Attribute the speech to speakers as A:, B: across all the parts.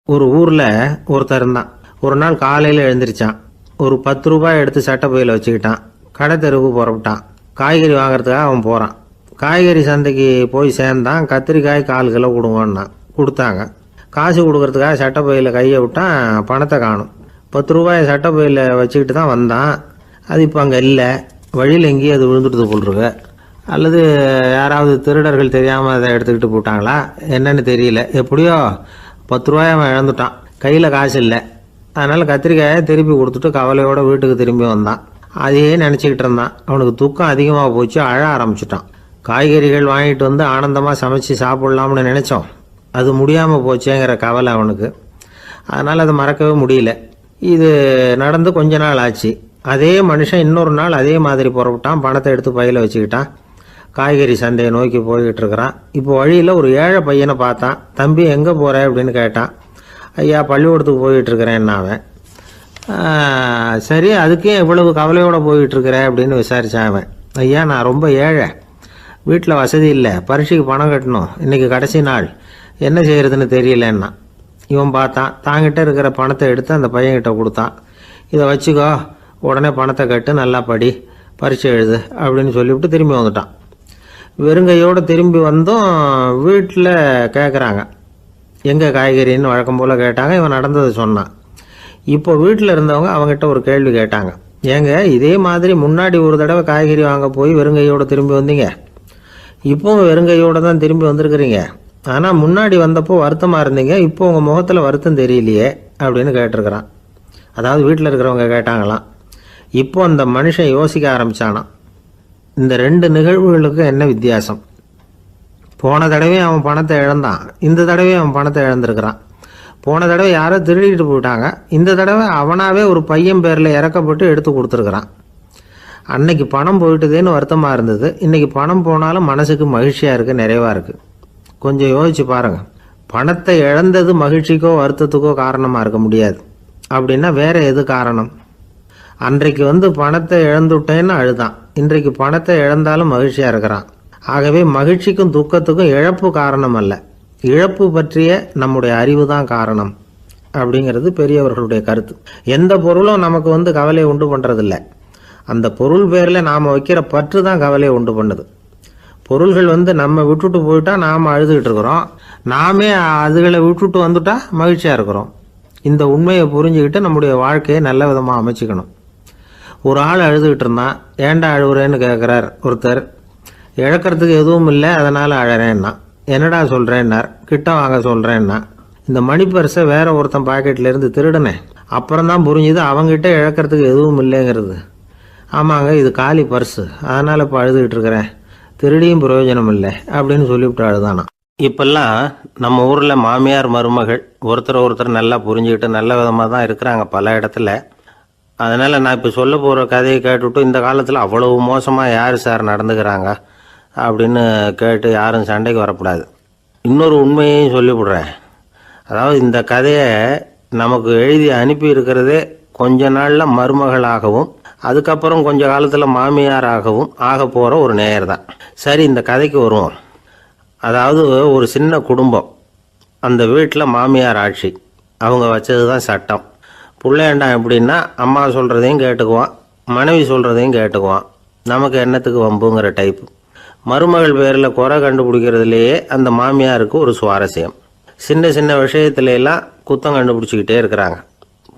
A: ஒரு ஊரில் ஒருத்தர் இருந்தான். ஒரு நாள் காலையில் எழுந்திரிச்சான். ஒரு 10 ரூபாய் எடுத்து சட்டை பையில் வச்சுக்கிட்டான். கடை தெருவுக்கு புறப்பட்டான். காய்கறி வாங்குறதுக்காக அவன் போகிறான். காய்கறி சந்தைக்கு போய் சேர்ந்தான். கத்திரிக்காய் 1/4 கிலோ கொடுங்கன்னான். கொடுத்தாங்க. காசு கொடுக்கறதுக்காக சட்டை பையில் கையை விட்டான். பணத்தை காணும். 10 ரூபாய் சட்டை பையில் வச்சுக்கிட்டு தான் வந்தான். அது இப்போ அங்கே இல்லை. வழியில் எங்கேயும் அது விழுந்துட்டு போட்டிருக்கு. அல்லது யாராவது திருடர்கள் தெரியாமல் அதை எடுத்துக்கிட்டு போட்டாங்களா என்னன்னு தெரியல. எப்படியோ 10 ரூபாய் அவன் இழந்துட்டான். கையில் காசு இல்லை. அதனால் கத்திரிக்காயை திருப்பி கொடுத்துட்டு கவலையோடு வீட்டுக்கு திரும்பி வந்தான். அதையே நினச்சிக்கிட்டு இருந்தான். அவனுக்கு துக்கம் அதிகமாக போச்சு. அழ ஆரம்பிச்சிட்டான். காய்கறிகள் வாங்கிட்டு வந்து ஆனந்தமாக சமைச்சு சாப்பிட்லாம்னு நினச்சோம். அது முடியாமல் போச்சேங்கிற கவலை அவனுக்கு. அதனால் அதை மறக்கவே முடியல. இது நடந்து கொஞ்ச நாள் ஆச்சு. அதே மனுஷன் இன்னொரு நாள் அதே மாதிரி புறப்பட்டான். பணத்தை எடுத்து பையில் வச்சுக்கிட்டான். காய்கறி சந்தையை நோக்கி போய்கிட்டு இருக்கிறான். இப்போ வழியில் ஒரு ஏழை பையனை பார்த்தான். தம்பி எங்கே போகிற அப்படின்னு கேட்டான். ஐயா பள்ளிக்கூடத்துக்கு போய்கிட்டு இருக்கிறேன் அவன். சரி, அதுக்கே இவ்வளவு கவலையோடு போய்கிட்டுருக்கிற அப்படின்னு விசாரித்தான் அவன். ஐயா நான் ரொம்ப ஏழை, வீட்டில் வசதி இல்லை, பரீட்சைக்கு பணம் கட்டணும், இன்றைக்கி கடைசி நாள், என்ன செய்கிறதுன்னு தெரியலன்னா. இவன் பார்த்தான். தாங்கிட்ட இருக்கிற பணத்தை எடுத்து அந்த பையன்கிட்ட கொடுத்தான். இதை வச்சுக்கோ, உடனே பணத்தை கட்டு, நல்லா படி, பரீட்சை எழுது அப்படின்னு சொல்லிவிட்டு திரும்பி வந்துட்டான். வெறுங்கையோடு திரும்பி வந்தும் வீட்டில் கேட்குறாங்க எங்கே காய்கறின்னு வழக்கம் போல் கேட்டாங்க. இவன் நடந்ததை சொன்னான். இப்போ வீட்டில் இருந்தவங்க அவங்ககிட்ட ஒரு கேள்வி கேட்டாங்க. ஏங்க இதே மாதிரி முன்னாடி ஒரு தடவை காய்கறி வாங்க போய் வெறுங்கையோடு திரும்பி வந்தீங்க, இப்போவும் வெறுங்கையோடு தான் திரும்பி வந்திருக்கிறீங்க. ஆனால் முன்னாடி வந்தப்போ வருத்தமாக இருந்தீங்க, இப்போ உங்கள் முகத்தில் வருத்தம் தெரியலையே அப்படின்னு கேட்டிருக்கிறான். அதாவது வீட்டில் இருக்கிறவங்க கேட்டாங்களாம். இப்போ அந்த மனுஷன் யோசிக்க ஆரம்பித்தானான். இந்த 2 நிகழ்வுகளுக்கு என்ன வித்தியாசம்? போன தடவை அவன் பணத்தை இழந்தான், இந்த தடவை அவன் பணத்தை இழந்திருக்கிறான். போன தடவை யாரோ திருடிட்டு போயிட்டாங்க, இந்த தடவை அவனாவே ஒரு பையன் பேரில் இறக்கப்பட்டு எடுத்து கொடுத்துருக்குறான். அன்னைக்கு பணம் போயிட்டுதேன்னு வருத்தமாக இருந்தது, இன்றைக்கி பணம் போனாலும் மனசுக்கு மகிழ்ச்சியாக இருக்குது, நிறைவாக இருக்குது. கொஞ்சம் யோசிச்சு பாருங்கள். பணத்தை இழந்தது மகிழ்ச்சிக்கோ வருத்தத்துக்கோ காரணமாக இருக்க முடியாது. அப்படின்னா வேற எது காரணம்? அன்றைக்கு பணத்தை இழந்துட்டேன்னு அழுதான், இன்றைக்கு பணத்தை இழந்தாலும் மகிழ்ச்சியாக இருக்கிறான். ஆகவே மகிழ்ச்சிக்கும் துக்கத்துக்கும் இழப்பு காரணம் அல்ல, இழப்பு பற்றிய நம்முடைய அறிவு தான் காரணம் அப்படிங்கிறது பெரியவர்களுடைய கருத்து. எந்த பொருளும் நமக்கு கவலையை உண்டு பண்ணுறதில்ல, அந்த பொருள் பேரில் நாம் வைக்கிற பற்று தான் கவலையை உண்டு பண்ணுது. பொருள்கள் நம்ம விட்டுட்டு போயிட்டா நாம் அழுதுகிட்டு இருக்கிறோம், நாமே அதுகளை விட்டுட்டு வந்துட்டா மகிழ்ச்சியாக இருக்கிறோம். இந்த உண்மையை புரிஞ்சுக்கிட்டு நம்முடைய வாழ்க்கையை நல்ல விதமாக அமைச்சிக்கணும். ஒரு ஆள் அழுதுகிட்டு இருந்தான். ஏன்டா அழுகுறேன்னு கேட்குறார் ஒருத்தர். இழக்கிறதுக்கு எதுவும் இல்லை, அதனால் அழறேன்னா. என்னடா சொல்கிறேன்னார். கிட்ட வாங்க சொல்கிறேன்னா. இந்த மணி பர்ஸை வேற ஒருத்தன் பாக்கெட்லேருந்து திருடினேன், அப்புறம் தான் புரிஞ்சுது அவங்ககிட்ட இழக்கிறதுக்கு எதுவும் இல்லைங்கிறது. ஆமாங்க இது காலி பர்ஸு, அதனால் இப்போ அழுதுகிட்டு இருக்கிறேன், திருடியும் பிரயோஜனம் இல்லை அப்படின்னு சொல்லிவிட்டு அழுதானா. இப்பெல்லாம் நம்ம ஊரில் மாமியார் மருமகள் ஒருத்தர் நல்லா புரிஞ்சுக்கிட்டு நல்ல விதமாக தான் இருக்கிறாங்க பல இடத்துல. அதனால் நான் இப்போ சொல்ல போகிற கதையை கேட்டுவிட்டு இந்த காலத்தில் அவ்வளவு மோசமாக யார் சார் நடந்துக்கிறாங்க அப்படின்னு கேட்டு யாரும் சண்டைக்கு வரக்கூடாது. இன்னொரு உண்மையையும் சொல்லிவிடுறேன். அதாவது இந்த கதையை நமக்கு எழுதி அனுப்பி இருக்கிறதே கொஞ்ச நாளில் மருமகளாகவும் அதுக்கப்புறம் கொஞ்ச காலத்தில் மாமியாராகவும் ஆக போகிற ஒரு நேயர் தான். சரி, இந்த கதைக்கு வருவோம். அதாவது ஒரு சின்ன குடும்பம், அந்த வீட்டில் மாமியார் ஆட்சி, அவங்க வச்சது தான் சட்டம். பிள்ளையாண்டான் எப்படின்னா அம்மா சொல்கிறதையும் கேட்டுக்குவான், மனைவி சொல்கிறதையும் கேட்டுக்குவான், நமக்கு என்னத்துக்கு வம்புங்கிற டைப்பு. மருமகள் பேரில் குறை கண்டுபிடிக்கிறதுலையே அந்த மாமியாருக்கு ஒரு சுவாரஸ்யம். சின்ன சின்ன விஷயத்துலாம் குத்தம் கண்டுபிடிச்சிக்கிட்டே இருக்கிறாங்க.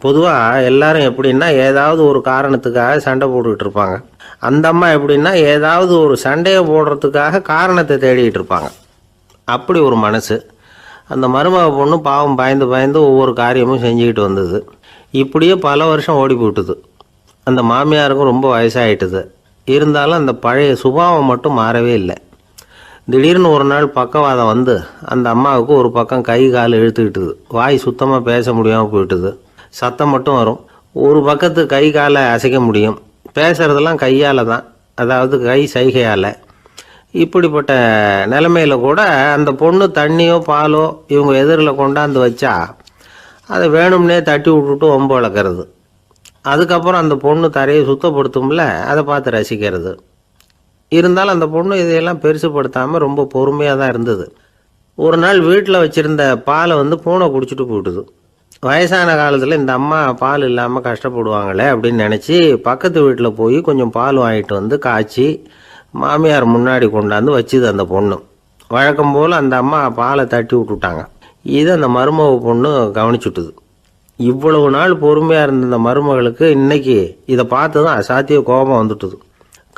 A: பொதுவாக எல்லாரும் எப்படின்னா ஏதாவது ஒரு காரணத்துக்காக சண்டை போட்டுக்கிட்டு இருப்பாங்க. அந்த அம்மா எப்படின்னா ஏதாவது ஒரு சண்டையை போடுறதுக்காக காரணத்தை தேடிக்கிட்டு இருப்பாங்க. அப்படி ஒரு மனசு. அந்த மருமக பொண்ணு பாவம் பயந்து பயந்து ஒவ்வொரு காரியமும் செஞ்சுக்கிட்டு வந்தது. இப்படியே பல வருஷம் ஓடி போட்டுது. அந்த மாமியாருக்கும் ரொம்ப வயசாகிட்டுது. இருந்தாலும் அந்த பழைய சுபாவம் மட்டும் மாறவே இல்லை. திடீர்னு ஒரு நாள் பக்கவாதம் வந்து அந்த அம்மாவுக்கு ஒரு பக்கம் கை கால் இழுத்துக்கிட்டுது. வாய் சுத்தமாக பேச முடியாமல் போயிட்டுது. சத்தம் மட்டும் வரும். ஒரு பக்கத்து கை காலை அசைக்க முடியும், பேசுகிறதெல்லாம் கையால் தான், அதாவது கை சைகையால். இப்படிப்பட்ட நிலைமையில் கூட அந்த பொண்ணு தண்ணியோ பாலோ இவங்க எதிரில் கொண்டாந்து வச்சா அதை வேணும்னே தட்டி விட்டுட்டு ஒம்பு வளர்க்குறது. அதுக்கப்புறம் அந்த பொண்ணு தரையை சுத்தப்படுத்தும்ல, அதை பார்த்து ரசிக்கிறது. இருந்தாலும் அந்த பொண்ணு இதையெல்லாம் பெருசுப்படுத்தாமல் ரொம்ப பொறுமையாக தான் இருந்தது. ஒரு நாள் வீட்டில் வச்சுருந்த பாலை பூனை குடிச்சிட்டு போட்டுது. வயசான காலத்தில் இந்த அம்மா பால் இல்லாமல் கஷ்டப்படுவாங்களே அப்படின்னு நினச்சி பக்கத்து வீட்டில் போய் கொஞ்சம் பால் வாங்கிட்டு காய்ச்சி மாமியார் முன்னாடி கொண்டாந்து வச்சுது அந்த பொண்ணு. வழக்கம் போல் அந்த அம்மா பாலை தட்டி விட்டுட்டாங்க. இதை அந்த மருமக பொண்ணு கவனிச்சுட்டுது. இவ்வளவு நாள் பொறுமையாக இருந்த இந்த மருமகளுக்கு இன்னைக்கு இதை பார்த்து தான் அசாத்திய கோபம் வந்துட்டுது.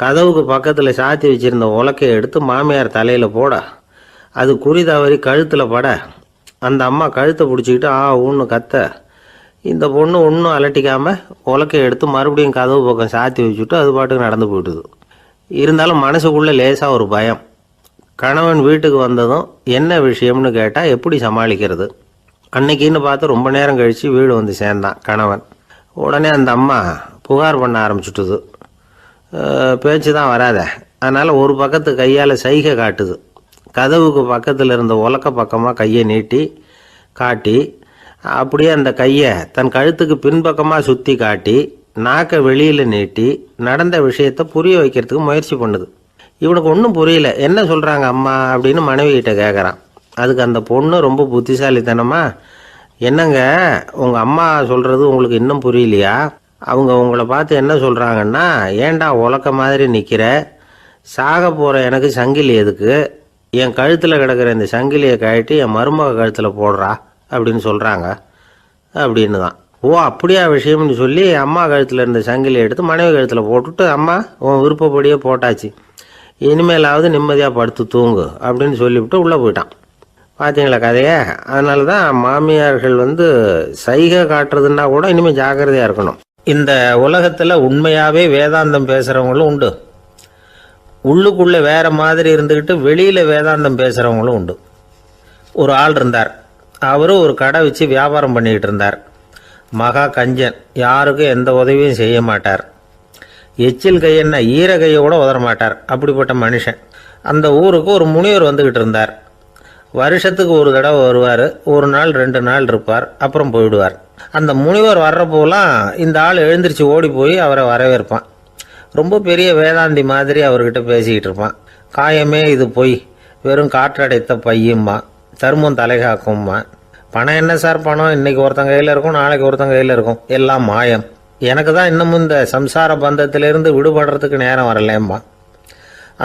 A: கதவுக்கு பக்கத்தில் சாத்தி வச்சுருந்த உலக்கையை எடுத்து மாமியார் தலையில் போட அது குறி தவறி கழுத்தில் பட அந்த அம்மா கழுத்தை பிடிச்சிக்கிட்டு ஊன்னு கத்த இந்த பொண்ணு ஒன்றும் அலட்டிக்காமல் உலக்கையை எடுத்து மறுபடியும் கதவு பக்கம் சாத்தி வச்சுட்டு அது பாட்டுக்கு நடந்து போயிட்டுது. இருந்தாலும் மனசுக்குள்ளே லேசாக ஒரு பயம். கணவன் வீட்டுக்கு வந்ததும் என்ன விஷயம்னு கேட்டால் எப்படி சமாளிக்கிறது? அன்னைக்குன்னு பார்த்து ரொம்ப நேரம் கழித்து வீடு சேர்ந்தான் கணவன். உடனே அந்த அம்மா புகார் பண்ண ஆரம்பிச்சுட்டுது. பேச்சு தான் வராத, அதனால் ஒரு பக்கத்து கையால் சைகை காட்டுது. கதவுக்கு பக்கத்தில் இருந்த உலக்க பக்கமாக கையை நீட்டி காட்டி அப்படியே அந்த கையை தன் கழுத்துக்கு பின்பக்கமாக சுற்றி காட்டி நாக்கை வெளியில் நீட்டி நடந்த விஷயத்தை புரிய வைக்கிறதுக்கு முயற்சி பண்ணுது. இவனுக்கு ஒன்றும் புரியல. என்ன சொல்கிறாங்க அம்மா அப்படின்னு மனைவிகிட்ட கேட்குறான். அதுக்கு அந்த பொண்ணு ரொம்ப புத்திசாலித்தனமா, என்னங்க உங்கள் அம்மா சொல்கிறது உங்களுக்கு இன்னும் புரியலையா? அவங்க உங்களை பார்த்து என்ன சொல்கிறாங்கன்னா, ஏண்டா உலக்க மாதிரி நிற்கிற, சாக போகிற எனக்கு சங்கிலி எதுக்கு, என் கழுத்தில் கிடக்கிற இந்த சங்கிலியை கழட்டி என் மருமக கழுத்தில் போடுறா அப்படின்னு சொல்கிறாங்க அப்படின்னு தான். ஓ அப்படியா விஷயம்னு சொல்லி அம்மா கழுத்தில் இருந்த சங்கிலியை எடுத்து மனைவி கழுத்தில் போட்டுட்டு, அம்மா உன் விருப்பப்படியே போட்டாச்சு, இனிமேலாவது நிம்மதியாக படுத்து தூங்கு அப்படின்னு சொல்லிவிட்டு உள்ளே போயிட்டான். பார்த்தீங்களா கதையை? அதனால தான் மாமியார்கள் சைகை காட்டுறதுன்னா கூட இனிமேல் ஜாக்கிரதையாக இருக்கணும். இந்த உலகத்தில் உண்மையாகவே வேதாந்தம் பேசுகிறவங்களும் உண்டு, உள்ளுக்குள்ளே வேற மாதிரி இருந்துக்கிட்டு வெளியில் வேதாந்தம் பேசுகிறவங்களும் உண்டு. ஒரு ஆள் இருந்தார். அவர் ஒரு கடை வச்சு வியாபாரம் பண்ணிக்கிட்டு இருந்தார். மகா கஞ்சன், யாருக்கும் எந்த உதவியும் செய்ய மாட்டார். எச்சில் கையென்ன ஈர கையை கூட உதற மாட்டார். அப்படிப்பட்ட மனுஷன். அந்த ஊருக்கு ஒரு முனிவர் வந்துக்கிட்டு இருந்தார். வருஷத்துக்கு ஒரு தடவை வருவார். ஒரு நாள் 2 நாள் இருப்பார், அப்புறம் போயிடுவார். அந்த முனிவர் வர்றப்போலாம் இந்த ஆள் எழுந்திரிச்சு ஓடி போய் அவரை வரவேற்பான். ரொம்ப பெரிய வேதாந்தி மாதிரி அவர்கிட்ட பேசிக்கிட்டு இருப்பான். காயமே இது பொய், வெறும் காற்றடைத்த பையும்மா, தர்மம் தலைகாக்கும்மா, பணம் என்ன சார் பணம், இன்னைக்கு ஒருத்தன் கையில் இருக்கும், நாளைக்கு ஒருத்தன் கையில் இருக்கும், எல்லாம் மாயம், எனக்கு தான் இன்னமும் இந்த சம்சார பந்தத்திலிருந்து விடுபடுறதுக்கு நேரம் வரலேம்மா.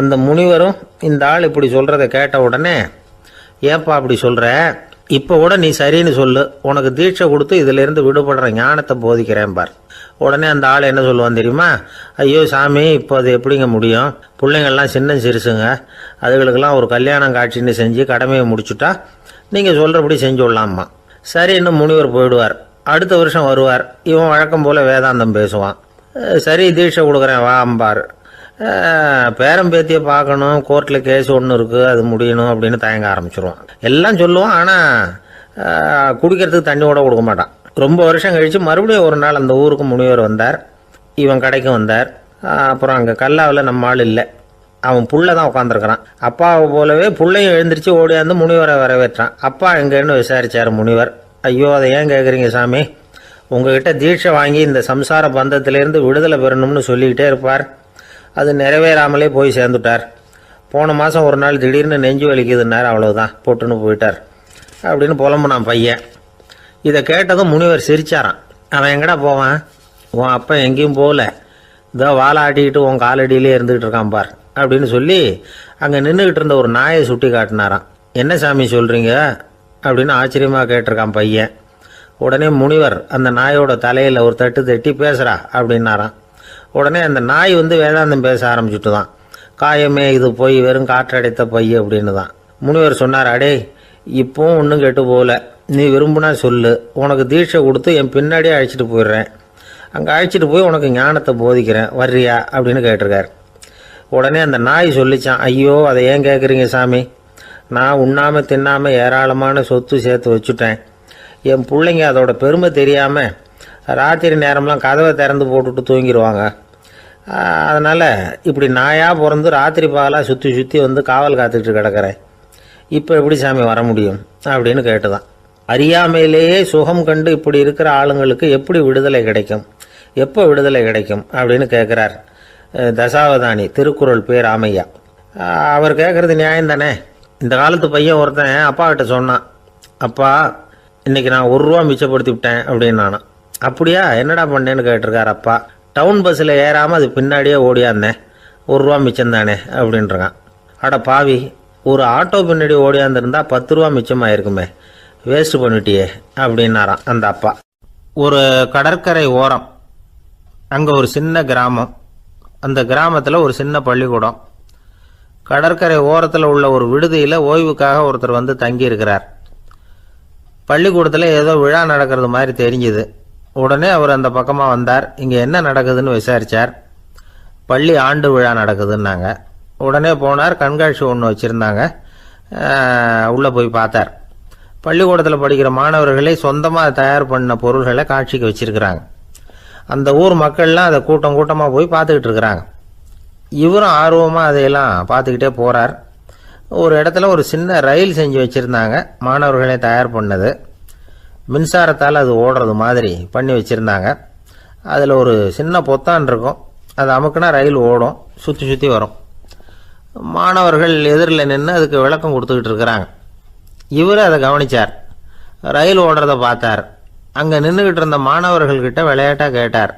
A: அந்த முனிவரும் இந்த ஆள் இப்படி சொல்கிறத கேட்ட உடனே, ஏப்பா அப்படி சொல்கிற, இப்போ கூட நீ சரின்னு சொல்லு, உனக்கு தீட்சை கொடுத்து இதிலிருந்து விடுபடுற ஞானத்தை போதிக்கிறேன் பார். உடனே அந்த ஆள் என்ன சொல்லுவான் தெரியுமா? ஐயோ சாமி, இப்போ அது எப்படிங்க முடியும், பிள்ளைங்கள்லாம் சின்ன சிறுசுங்க, அதுகளுக்கெல்லாம் ஒரு கல்யாணம் காட்சின்னு செஞ்சு கடமையை முடிச்சுட்டா நீங்கள் சொல்கிறபடி செஞ்சு விடலாம்மா. சரி, இன்னும் முனிவர் போயிடுவார். அடுத்த வருஷம் வருவார். இவன் வழக்கம் போல் வேதாந்தம் பேசுவான். சரி தீட்சை கொடுக்குறேன் வா அம்பார். பேரம்பேத்தியை பார்க்கணும், கோர்ட்டில் கேஸ் ஒன்று இருக்குது, அது முடியணும் அப்படின்னு தயங்க ஆரம்பிச்சிருவான். எல்லாம் சொல்லுவான், ஆனால் குடிக்கிறதுக்கு தண்ணி கூட கொடுக்க மாட்டான். ரொம்ப வருஷம் கழித்து மறுபடியும் ஒரு நாள் அந்த ஊருக்கு முனிவர் வந்தார். இவன் கடைக்கும் வந்தார். அப்புறம் அங்கே கல்லாவில் நம்ம ஆள் இல்லை, அவன் புள்ள தான் உட்காந்துருக்கிறான். அப்பாவை போலவே புள்ளையும் எழுந்திரிச்சு ஓடியாந்து முனிவரை வரவேற்றான். அப்பா எங்கன்னு விசாரிச்சார் முனிவர். ஐயோ அதை ஏன் கேட்குறீங்க சாமி, உங்ககிட்ட தீட்சை வாங்கி இந்த சம்சார பந்தத்திலேருந்து விடுதலை பெறணும்னு சொல்லிக்கிட்டே இருப்பார், அது நிறைவேறாமலே போய் சேர்ந்துட்டார். போன மாதம் ஒரு நாள் திடீர்னு நெஞ்சு வலிக்குதுன்னார், அவ்வளோதான் போட்டுன்னு போயிட்டார் அப்படின்னு புலம்புனான் பையன். இதை கேட்டதும் முனிவர் சிரிச்சாரான். அவன் எங்கடா போவான், உன் அப்பா எங்கேயும் போகல, இதோ வாழை ஆட்டிக்கிட்டு உன் காலடியிலே இருந்துக்கிட்டு இருக்கான் பார் அப்படின்னு சொல்லி அங்கே நின்றுக்கிட்டு இருந்த ஒரு நாயை சுட்டி காட்டினாரான். என்ன சாமி சொல்கிறீங்க அப்படின்னு ஆச்சரியமாக கேட்டிருக்கான் பையன். உடனே முனிவர் அந்த நாயோட தலையில் ஒரு தட்டு தட்டி பேசுகிறா அப்படின்னாரான். உடனே அந்த நாய் வேதாந்தம் பேச ஆரம்பிச்சுட்டு தான். காயமே இது போய் வெறும் காற்றடைத்த பை அப்படின்னு தான். முனிவர் சொன்னார், அடே இப்போவும் ஒன்றும் கெட்டு போகல, நீ விரும்புனா சொல்லு, உனக்கு தீட்சை கொடுத்து என் பின்னாடியே அழைச்சிட்டு போயிடுறேன், அங்கே அழைச்சிட்டு போய் உனக்கு ஞானத்தை போதிக்கிறேன், வர்றியா அப்படின்னு கேட்டிருக்கார். உடனே அந்த நாய் சொல்லிச்சான், ஐயோ அதை ஏன் கேட்குறீங்க சாமி, நான் உண்ணாமல் தின்னாமல் ஏராளமான சொத்து சேர்த்து வச்சுட்டேன், என் பிள்ளைங்க அதோட பெருமை தெரியாமல் ராத்திரி நேரம்லாம் கதவை திறந்து போட்டுட்டு தூங்கிடுவாங்க, அதனால் இப்படி நாயாக பிறந்து ராத்திரி பகலாக சுற்றி சுற்றி காவல் காத்துக்கிட்டு கிடக்கிறேன், இப்போ எப்படி சாமி வர முடியும் அப்படின்னு கேட்டுதான். அறியாமையிலேயே சுகம் கண்டு இப்படி இருக்கிற ஆளுங்களுக்கு எப்படி விடுதலை கிடைக்கும், எப்போ விடுதலை கிடைக்கும் அப்படின்னு கேட்குறார் தசாவதானி, திருக்குறள் பேர் ராமையா. அவர் கேட்குறது நியாயம் தானே, இந்த காலத்து பையன் ஒருத்தன் அப்பா கிட்ட சொன்னான், அப்பா இன்னைக்கு நான் ₹1 மிச்சப்படுத்தி விட்டேன் அப்படின்னு. நானும் அப்படியா என்னடா பண்ணேன்னு கேட்டிருக்காரு அப்பா. டவுன் பஸ்ஸில் ஏறாமல் அது பின்னாடியே ஓடியாந்தேன், ₹1 மிச்சம் தானே அப்படின்றான். அட பாவி, ஒரு ஆட்டோ பின்னாடி ஓடியாந்துருந்தா ₹10 மிச்சமாயிருக்குமே, வேஸ்ட் பண்ணிட்டியே அப்படின்னாராம் அந்த அப்பா. ஒரு கடற்கரை ஓரம், அங்கே ஒரு சின்ன கிராமம். அந்த கிராமத்தில் ஒரு சின்ன பள்ளிக்கூடம். கடற்கரை ஓரத்தில் உள்ள ஒரு விடுதியில் ஓய்வுக்காக ஒருத்தர் வந்து தங்கியிருக்கிறார். பள்ளிக்கூடத்தில் ஏதோ விழா நடக்கிறது மாதிரி தெரிஞ்சுது. உடனே அவர் அந்த பக்கமாக வந்தார். இங்கே என்ன நடக்குதுன்னு விசாரித்தார். பள்ளி ஆண்டு விழா நடக்குதுன்னாங்க. உடனே போனார். கண்காட்சி ஒன்று வச்சுருந்தாங்க. உள்ளே போய் பார்த்தார். பள்ளிக்கூடத்தில் படிக்கிற மாணவர்களே சொந்தமாக தயார் பண்ண பொருள்களை காட்சிக்கு வச்சுருக்கிறாங்க. அந்த ஊர் மக்கள்லாம் அதை கூட்டம் கூட்டமாக போய் பார்த்துக்கிட்டு இருக்கிறாங்க. இவரும் ஆர்வமாக அதையெல்லாம் பார்த்துக்கிட்டே போகிறார். ஒரு இடத்துல ஒரு சின்ன ரயில் செஞ்சு வச்சுருந்தாங்க, மாணவர்களே தயார் பண்ணது. மின்சாரத்தால் அது ஓடுறது மாதிரி பண்ணி வச்சுருந்தாங்க. அதில் ஒரு சின்ன பொத்தான் இருக்கும், அது அமுக்குனா ரயில் ஓடும், சுற்றி சுற்றி வரும். மாணவர்கள் எதிரில் நின்று அதுக்கு விளக்கம் கொடுத்துக்கிட்டு இருக்கிறாங்க. இவர் அதை கவனித்தார். ரயில் ஓடுறத பார்த்தார். அங்கே நின்றுக்கிட்டு இருந்த மாணவர்கள்கிட்ட விளையாட்டாக கேட்டார்,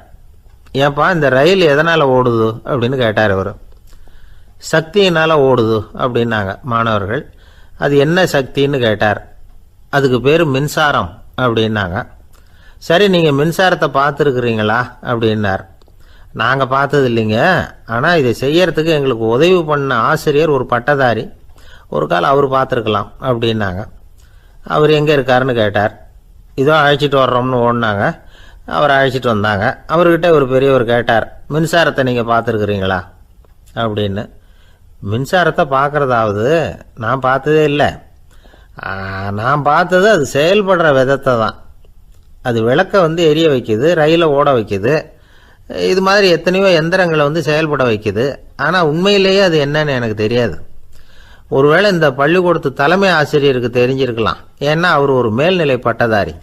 A: ஏப்பா இந்த ரயில் எதனால் ஓடுது அப்படின்னு கேட்டார் இவர். சக்தியினால் ஓடுது அப்படின்னாங்க மாணவர்கள். அது என்ன சக்தின்னு கேட்டார். அதுக்கு பேர் மின்சாரம் அப்படின்னாங்க. சரி, நீங்கள் மின்சாரத்தை பார்த்துருக்குறீங்களா அப்படின்னார். நாங்கள் பார்த்தது இல்லைங்க, ஆனால் இதை செய்யறதுக்கு எங்களுக்கு உதவி பண்ண ஆசிரியர் ஒரு பட்டதாரி, ஒரு கால் அவர் பார்த்துருக்கலாம் அப்படின்னாங்க. அவர் எங்கே இருக்காருன்னு கேட்டார். இதோ அழைச்சிட்டு வர்றோம்னு ஓடினாங்க. அவரை அழைச்சிட்டு வந்தாங்க. அவர்கிட்ட ஒரு பெரியவர் கேட்டார், மின்சாரத்தை நீங்கள் பார்த்துருக்குறீங்களா அப்படின்னு. மின்சாரத்தை பார்க்குறதாவது நான் பார்த்ததே இல்லை. நான் பார்த்தது அது செயல்படுற விதத்தை தான். அது விளக்கை வந்து எரிய வைக்குது, ரயிலை ஓட வைக்குது, இது மாதிரி எத்தனையோ எந்திரங்களை வந்து செயல்பட வைக்குது. ஆனால் உண்மையிலேயே அது என்னன்னு எனக்கு தெரியாது. ஒருவேளை இந்த பள்ளிக்கூடத்து தலைமை ஆசிரியருக்கு தெரிஞ்சிருக்கலாம், ஏன்னா அவர் ஒரு மேல்நிலை பட்டதாரி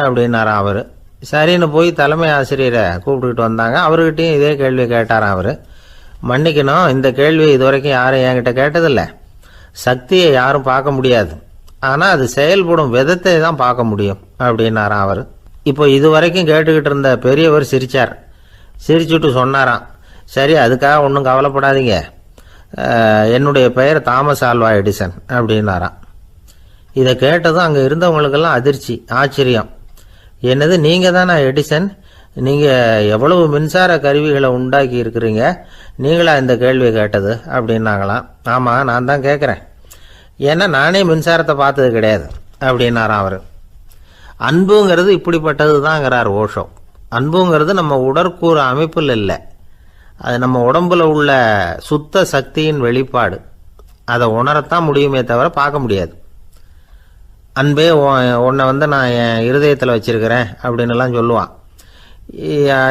A: அப்படின்னாராம் அவர். சரின்னு போய் தலைமை ஆசிரியரை கூப்பிட்டுக்கிட்டு வந்தாங்க. அவர்கிட்டையும் இதே கேள்வியை கேட்டாராம் அவர். மன்னிக்கணும், இந்த கேள்வியை இதுவரைக்கும் யாரும் என்கிட்ட கேட்டதில்லை. சக்தியை யாரும் பார்க்க முடியாது, ஆனால் அது செயல்படும் விதத்தை தான் பார்க்க முடியும் அப்படின்னாராம் அவர். இப்போ இதுவரைக்கும் கேட்டுக்கிட்டு இருந்த பெரியவர் சிரித்தார். சிரிச்சுட்டு சொன்னாராம், சரி அதுக்காக ஒன்றும் கவலைப்படாதீங்க, என்னுடைய பெயர் தாமஸ் ஆல்வா எடிசன் அப்படின்னாராம். இதை கேட்டதும் அங்கே இருந்தவங்களுக்கெல்லாம் அதிர்ச்சி, ஆச்சரியம். என்னது, நீங்கள் தானே எடிசன்? நீங்கள் எவ்வளவு மின்சார கருவிகளை உண்டாக்கி இருக்கிறீங்க, நீங்களா இந்த கேள்வியை கேட்டது அப்படின்னாங்களாம். ஆமாம், நான் தான் கேட்குறேன், ஏன்னா நானே மின்சாரத்தை பார்த்தது கிடையாது அப்படின்னாராம் அவர். அன்புங்கிறது இப்படிப்பட்டது தாங்கிறார் ஓஷோ. அன்புங்கிறது நம்ம உடற்கூறு அமைப்பில் இல்லை, அது நம்ம உடம்புல உள்ள சுத்த சக்தியின் வெளிப்பாடு. அதை உணரத்தான் முடியுமே தவிர பார்க்க முடியாது. அன்பே உன்னை வந்து நான் என் இருதயத்தில் வச்சிருக்கிறேன் அப்படின்னுலாம் சொல்லுவான்.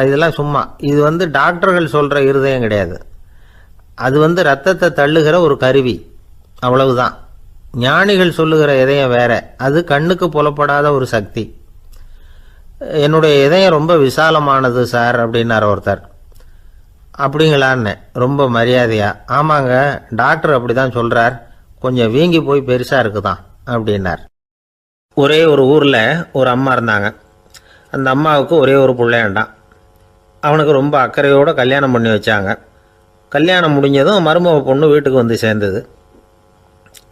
A: இதெல்லாம் சும்மா. இது வந்து டாக்டர்கள் சொல்கிற இருதயம் கிடையாது, அது வந்து ரத்தத்தை தள்ளுகிற ஒரு கருவி, அவ்வளவுதான். ஞானிகள் சொல்லுகிற இதயம் வேற, அது கண்ணுக்கு புலப்படாத ஒரு சக்தி. என்னுடைய இதயம் ரொம்ப விசாலமானது சார் அப்படின்னார் ஒருத்தர். அப்படிங்களான்னு ரொம்ப மரியாதையா, ஆமாங்க டாக்டர் அப்படி தான் சொல்கிறார், கொஞ்சம் வீங்கி போய் பெருசாக இருக்குதான் அப்படின்னார். ஒரே ஒரு ஊரில் ஒரு அம்மா இருந்தாங்க. அந்த அம்மாவுக்கு ஒரே ஒரு பிள்ளையாண்டான். அவனுக்கு ரொம்ப அக்கறையோடு கல்யாணம் பண்ணி வச்சாங்க. கல்யாணம் முடிஞ்சதும் மருமக பொண்ணு வீட்டுக்கு வந்து சேர்ந்தது.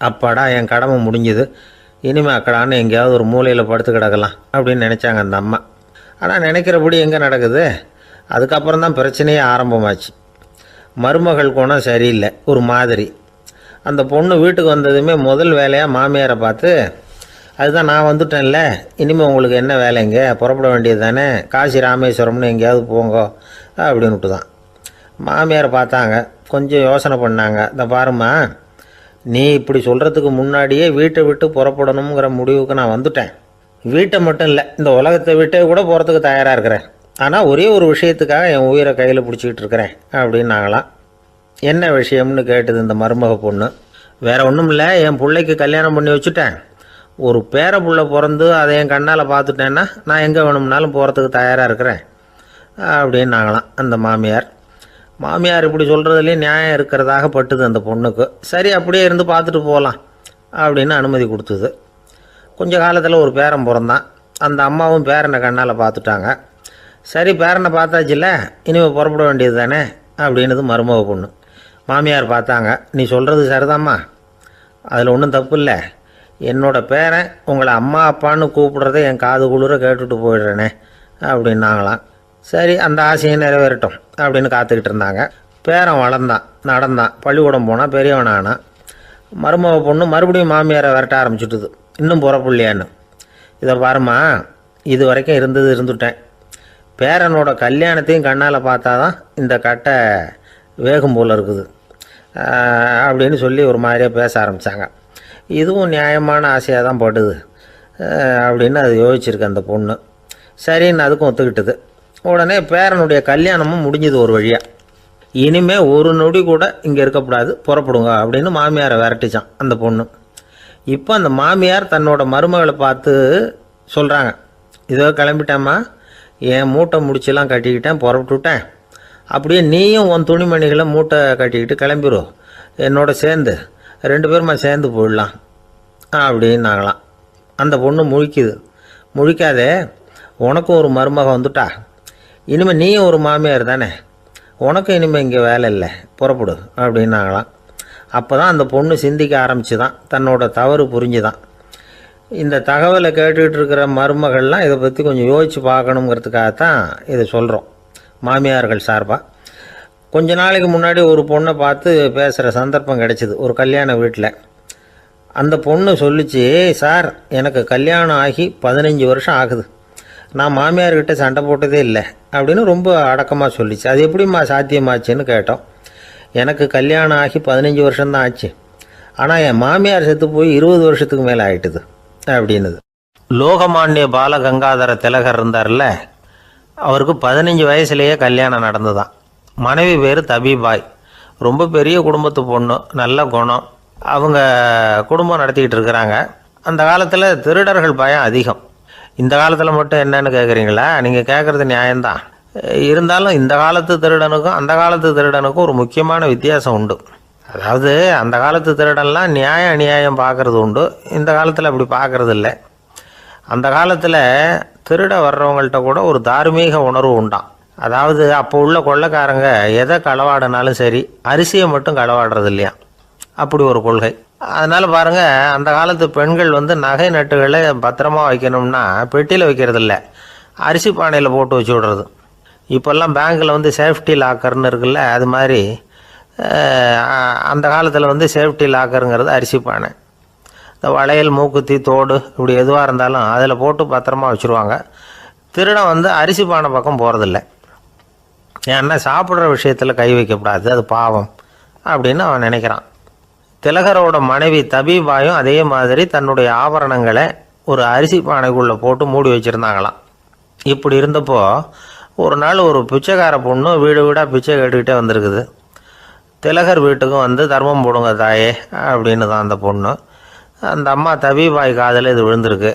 A: அப்பாடா என் கடமை முடிஞ்சுது, இனிமேல் அக்கடான்னு எங்கேயாவது ஒரு மூலையில் படுத்து கிடக்கலாம் அப்படின்னு நினச்சாங்க அந்த அம்மா. ஆனால் நினைக்கிறபடி எங்கே நடக்குது? அதுக்கப்புறம் தான் பிரச்சனையே ஆரம்பமாச்சு. மருமகள் குணம் சரியில்லை, ஒரு மாதிரி. அந்த பொண்ணு வீட்டுக்கு வந்ததுமே முதல் வேலையாக மாமியாரை பார்த்து, அதுதான் நான் வந்துட்டேன்ல, இனிமேல் உங்களுக்கு என்ன வேலைங்க, புறப்பட வேண்டியது தானே, காசி ராமேஸ்வரம்னு எங்கேயாவது போங்க அப்படின்னுட்டு தான். மாமியாரை பார்த்தாங்க, கொஞ்சம் யோசனை பண்ணாங்க. இந்த பாருமா, நீ இப்படி சொல்கிறதுக்கு முன்னாடியே வீட்டை விட்டு புறப்படணுங்கிற முடிவுக்கு நான் வந்துட்டேன். வீட்டை மட்டும் இல்லை, இந்த உலகத்தை விட்டே கூட போகிறதுக்கு தயாராக இருக்கிறேன். ஆனால் ஒரே ஒரு விஷயத்துக்காக என் உயிரை கையில் பிடிச்சிக்கிட்டு இருக்கிறேன் அப்படின்னாங்களாம். என்ன விஷயம்னு கேட்டது இந்த மருமக பொண்ணு. வேற ஒன்றும் இல்லை, என் பிள்ளைக்கு கல்யாணம் பண்ணி வச்சுட்டேன், ஒரு பேர புள்ள பிறந்து அதை என் கண்ணால் பார்த்துட்டேன்னா நான் எங்கே வேணும்னாலும் போகிறதுக்கு தயாராக இருக்கிறேன் அப்படின்னாங்களாம் அந்த மாமியார். மாமியார் இப்படி சொல்கிறதுலேயே நியாயம் இருக்கிறதாக பட்டுது அந்த பொண்ணுக்கு. சரி அப்படியே இருந்து பார்த்துட்டு போகலாம் அப்படின்னு அனுமதி கொடுத்தது. கொஞ்ச காலத்தில் ஒரு பேரன் பிறந்தான். அந்த அம்மாவும் பேரனை கண்ணால் பார்த்துட்டாங்க. சரி பேரனை பார்த்தாச்சுல்ல, இனிமேல் புறப்பட வேண்டியது தானே அப்படின்னது மருமக பொண்ணு. மாமியார் பார்த்தாங்க. நீ சொல்கிறது சரிதாம்மா, அதில் ஒன்றும் தப்பு இல்லை. என்னோடய பேரன் உங்களை அம்மா அப்பான்னு கூப்பிடுறத என் காது குளிர கேட்டுட்டு போயிடுறேனே அப்படின்னாங்களாம். சரி அந்த ஆசையை நிறைவேறட்டும் அப்படின்னு காத்துக்கிட்டு இருந்தாங்க. பேரன் வளர்ந்தான், நடந்தான், பள்ளிக்கூடம் போனால் பெரியவனானான். மருமக பொண்ணு மறுபடியும் மாமியாரை விரட்ட ஆரம்பிச்சுட்டுது, இன்னும் புறப்புள்ளையான்னு. இதை பாருமா, இது வரைக்கும் இருந்துட்டேன். பேரனோட கல்யாணத்தையும் கண்ணால் பார்த்தா தான் இந்த கட்டை வேகும் போல் இருக்குது அப்படின்னு சொல்லி ஒரு மாதிரியாக பேச ஆரம்பித்தாங்க. இதுவும் நியாயமான ஆசையாக தான் படுது அப்படின்னு அது யோசிச்சிருக்கு அந்த பொண்ணு. சரின்னு அதுக்கும் ஒத்துக்கிட்டது. உடனே பேரனுடைய கல்யாணமும் முடிஞ்சது ஒரு வழியாக. இனிமேல் ஒரு நொடி கூட இங்கே இருக்கக்கூடாது, புறப்படுங்க அப்படின்னு மாமியாரை விரட்டிச்சான் அந்த பொண்ணு. இப்போ அந்த மாமியார் தன்னோட மருமகளை பார்த்து சொல்கிறாங்க, இதோ கிளம்பிட்டேம்மா, என் மூட்டை முடிச்செல்லாம் கட்டிக்கிட்டேன், புறப்பட்டுவிட்டேன். அப்படியே நீயும் உன் துணிமணிகளை மூட்டை கட்டிக்கிட்டு கிளம்பிடும், என்னோட சேர்ந்து 2 பேருமா சேர்ந்து போயிடலாம் அப்படின்னாங்களாம். அந்த பொண்ணு முழிக்காதே, உனக்கும் ஒரு மருமக வந்துட்டா, இனிமேல் நீயும் ஒரு மாமியார் தானே, உனக்கும் இனிமேல் இங்கே வேலை இல்லை, புறப்படு அப்படின்னாங்களாம். அப்போ தான் அந்த பொண்ணு சிந்திக்க ஆரம்பிச்சு தான், தன்னோட தவறு புரிஞ்சுதான். இந்த தகவலை கேட்டுக்கிட்டு இருக்கிற மருமகள்லாம் இதை பற்றி கொஞ்சம் யோசித்து பார்க்கணுங்கிறதுக்காகத்தான் இதை சொல்கிறோம் மாமியார்கள் சார்பாக. கொஞ்ச நாளைக்கு முன்னாடி ஒரு பொண்ணை பார்த்து பேசுகிற சந்தர்ப்பம் கிடைச்சிது ஒரு கல்யாண வீட்டில். அந்த பொண்ணு சொல்லிச்சு, சார் எனக்கு கல்யாணம் ஆகி 15 வருஷம் ஆகுது, நான் மாமியார்கிட்ட சண்டை போட்டதே இல்லை அப்படின்னு ரொம்ப அடக்கமாக சொல்லிச்சு. அது எப்படிம்மா சாத்தியமாச்சுன்னு கேட்டோம். எனக்கு கல்யாணம் ஆகி 15 வருஷம்தான் ஆச்சு, ஆனால் என் மாமியார் செத்து போய் 20 வருஷத்துக்கு மேலே ஆயிட்டுது அப்படின்னுது. லோகமானிய பாலகங்காதர திலகர் இருந்தார்ல, அவருக்கு 15 வயசுலேயே கல்யாணம் நடந்துதான். மனைவி பேர் தபிபாய், ரொம்ப பெரிய குடும்பத்து பொண்ணு, நல்ல குணம். அவங்க குடும்பம் நடத்திக்கிட்டு இருக்கிறாங்க. அந்த காலத்தில் திருடர்கள் பயம் அதிகம். இந்த காலத்தில் மட்டும் என்னன்னு கேட்குறீங்களா? நீங்கள் கேட்குறது நியாயம்தான். இருந்தாலும் இந்த காலத்து திருடனுக்கும் அந்த காலத்து திருடனுக்கும் ஒரு முக்கியமான வித்தியாசம் உண்டு. அதாவது அந்த காலத்து திருடன்லாம் நியாயம் அநியாயம் பார்க்குறது உண்டு, இந்த காலத்தில் அப்படி பார்க்குறது இல்லை. அந்த காலத்தில் திருட வர்றவங்கள்ட்ட கூட ஒரு தார்மீக உணர்வு உண்டாம். அதாவது அப்போ உள்ள கொள்ளைக்காரங்க எதை களவாடினாலும் சரி, அரிசியை மட்டும் களவாடுறது இல்லையா, அப்படி ஒரு கொள்கை. அதனால் பாருங்கள், அந்த காலத்து பெண்கள் நகை நட்டுகளை பத்திரமா வைக்கணும்னா பெட்டியில் வைக்கிறது இல்லை, அரிசி பானையில் போட்டு வச்சு விடுறது. இப்போல்லாம் பேங்க்கில் சேஃப்டி லாக்கர்னு இருக்குல்ல, அது மாதிரி அந்த காலத்தில் சேஃப்டி லாக்கருங்கிறது அரிசி பானை. இந்த வளையல், மூக்குத்தி, தோடு இப்படி எதுவாக இருந்தாலும் அதில் போட்டு பத்திரமா வச்சுருவாங்க. திருடன் அரிசி பானை பக்கம் போகிறதில்ல. ஏன்னா சாப்பிட்ற விஷயத்தில் கை வைக்கக்கூடாது, அது பாவம் அப்படின்னு அவன் நினைக்கிறான். திலகரோட மனைவி தபிபாயும் அதே மாதிரி தன்னுடைய ஆபரணங்களை ஒரு அரிசி பானைக்குள்ளே போட்டு மூடி வச்சுருந்தாங்களாம். இப்படி இருந்தப்போ ஒரு நாள் ஒரு பிச்சைக்கார பொண்ணு வீடு வீடாக பிச்சை கேட்டுக்கிட்டே வந்திருக்குது. திலகர் வீட்டுக்கும் தர்மம் போடுங்க தாயே அப்படின்னு தான் அந்த பொண்ணு. அந்த அம்மா தபிபாய் காதில் இது விழுந்திருக்கு.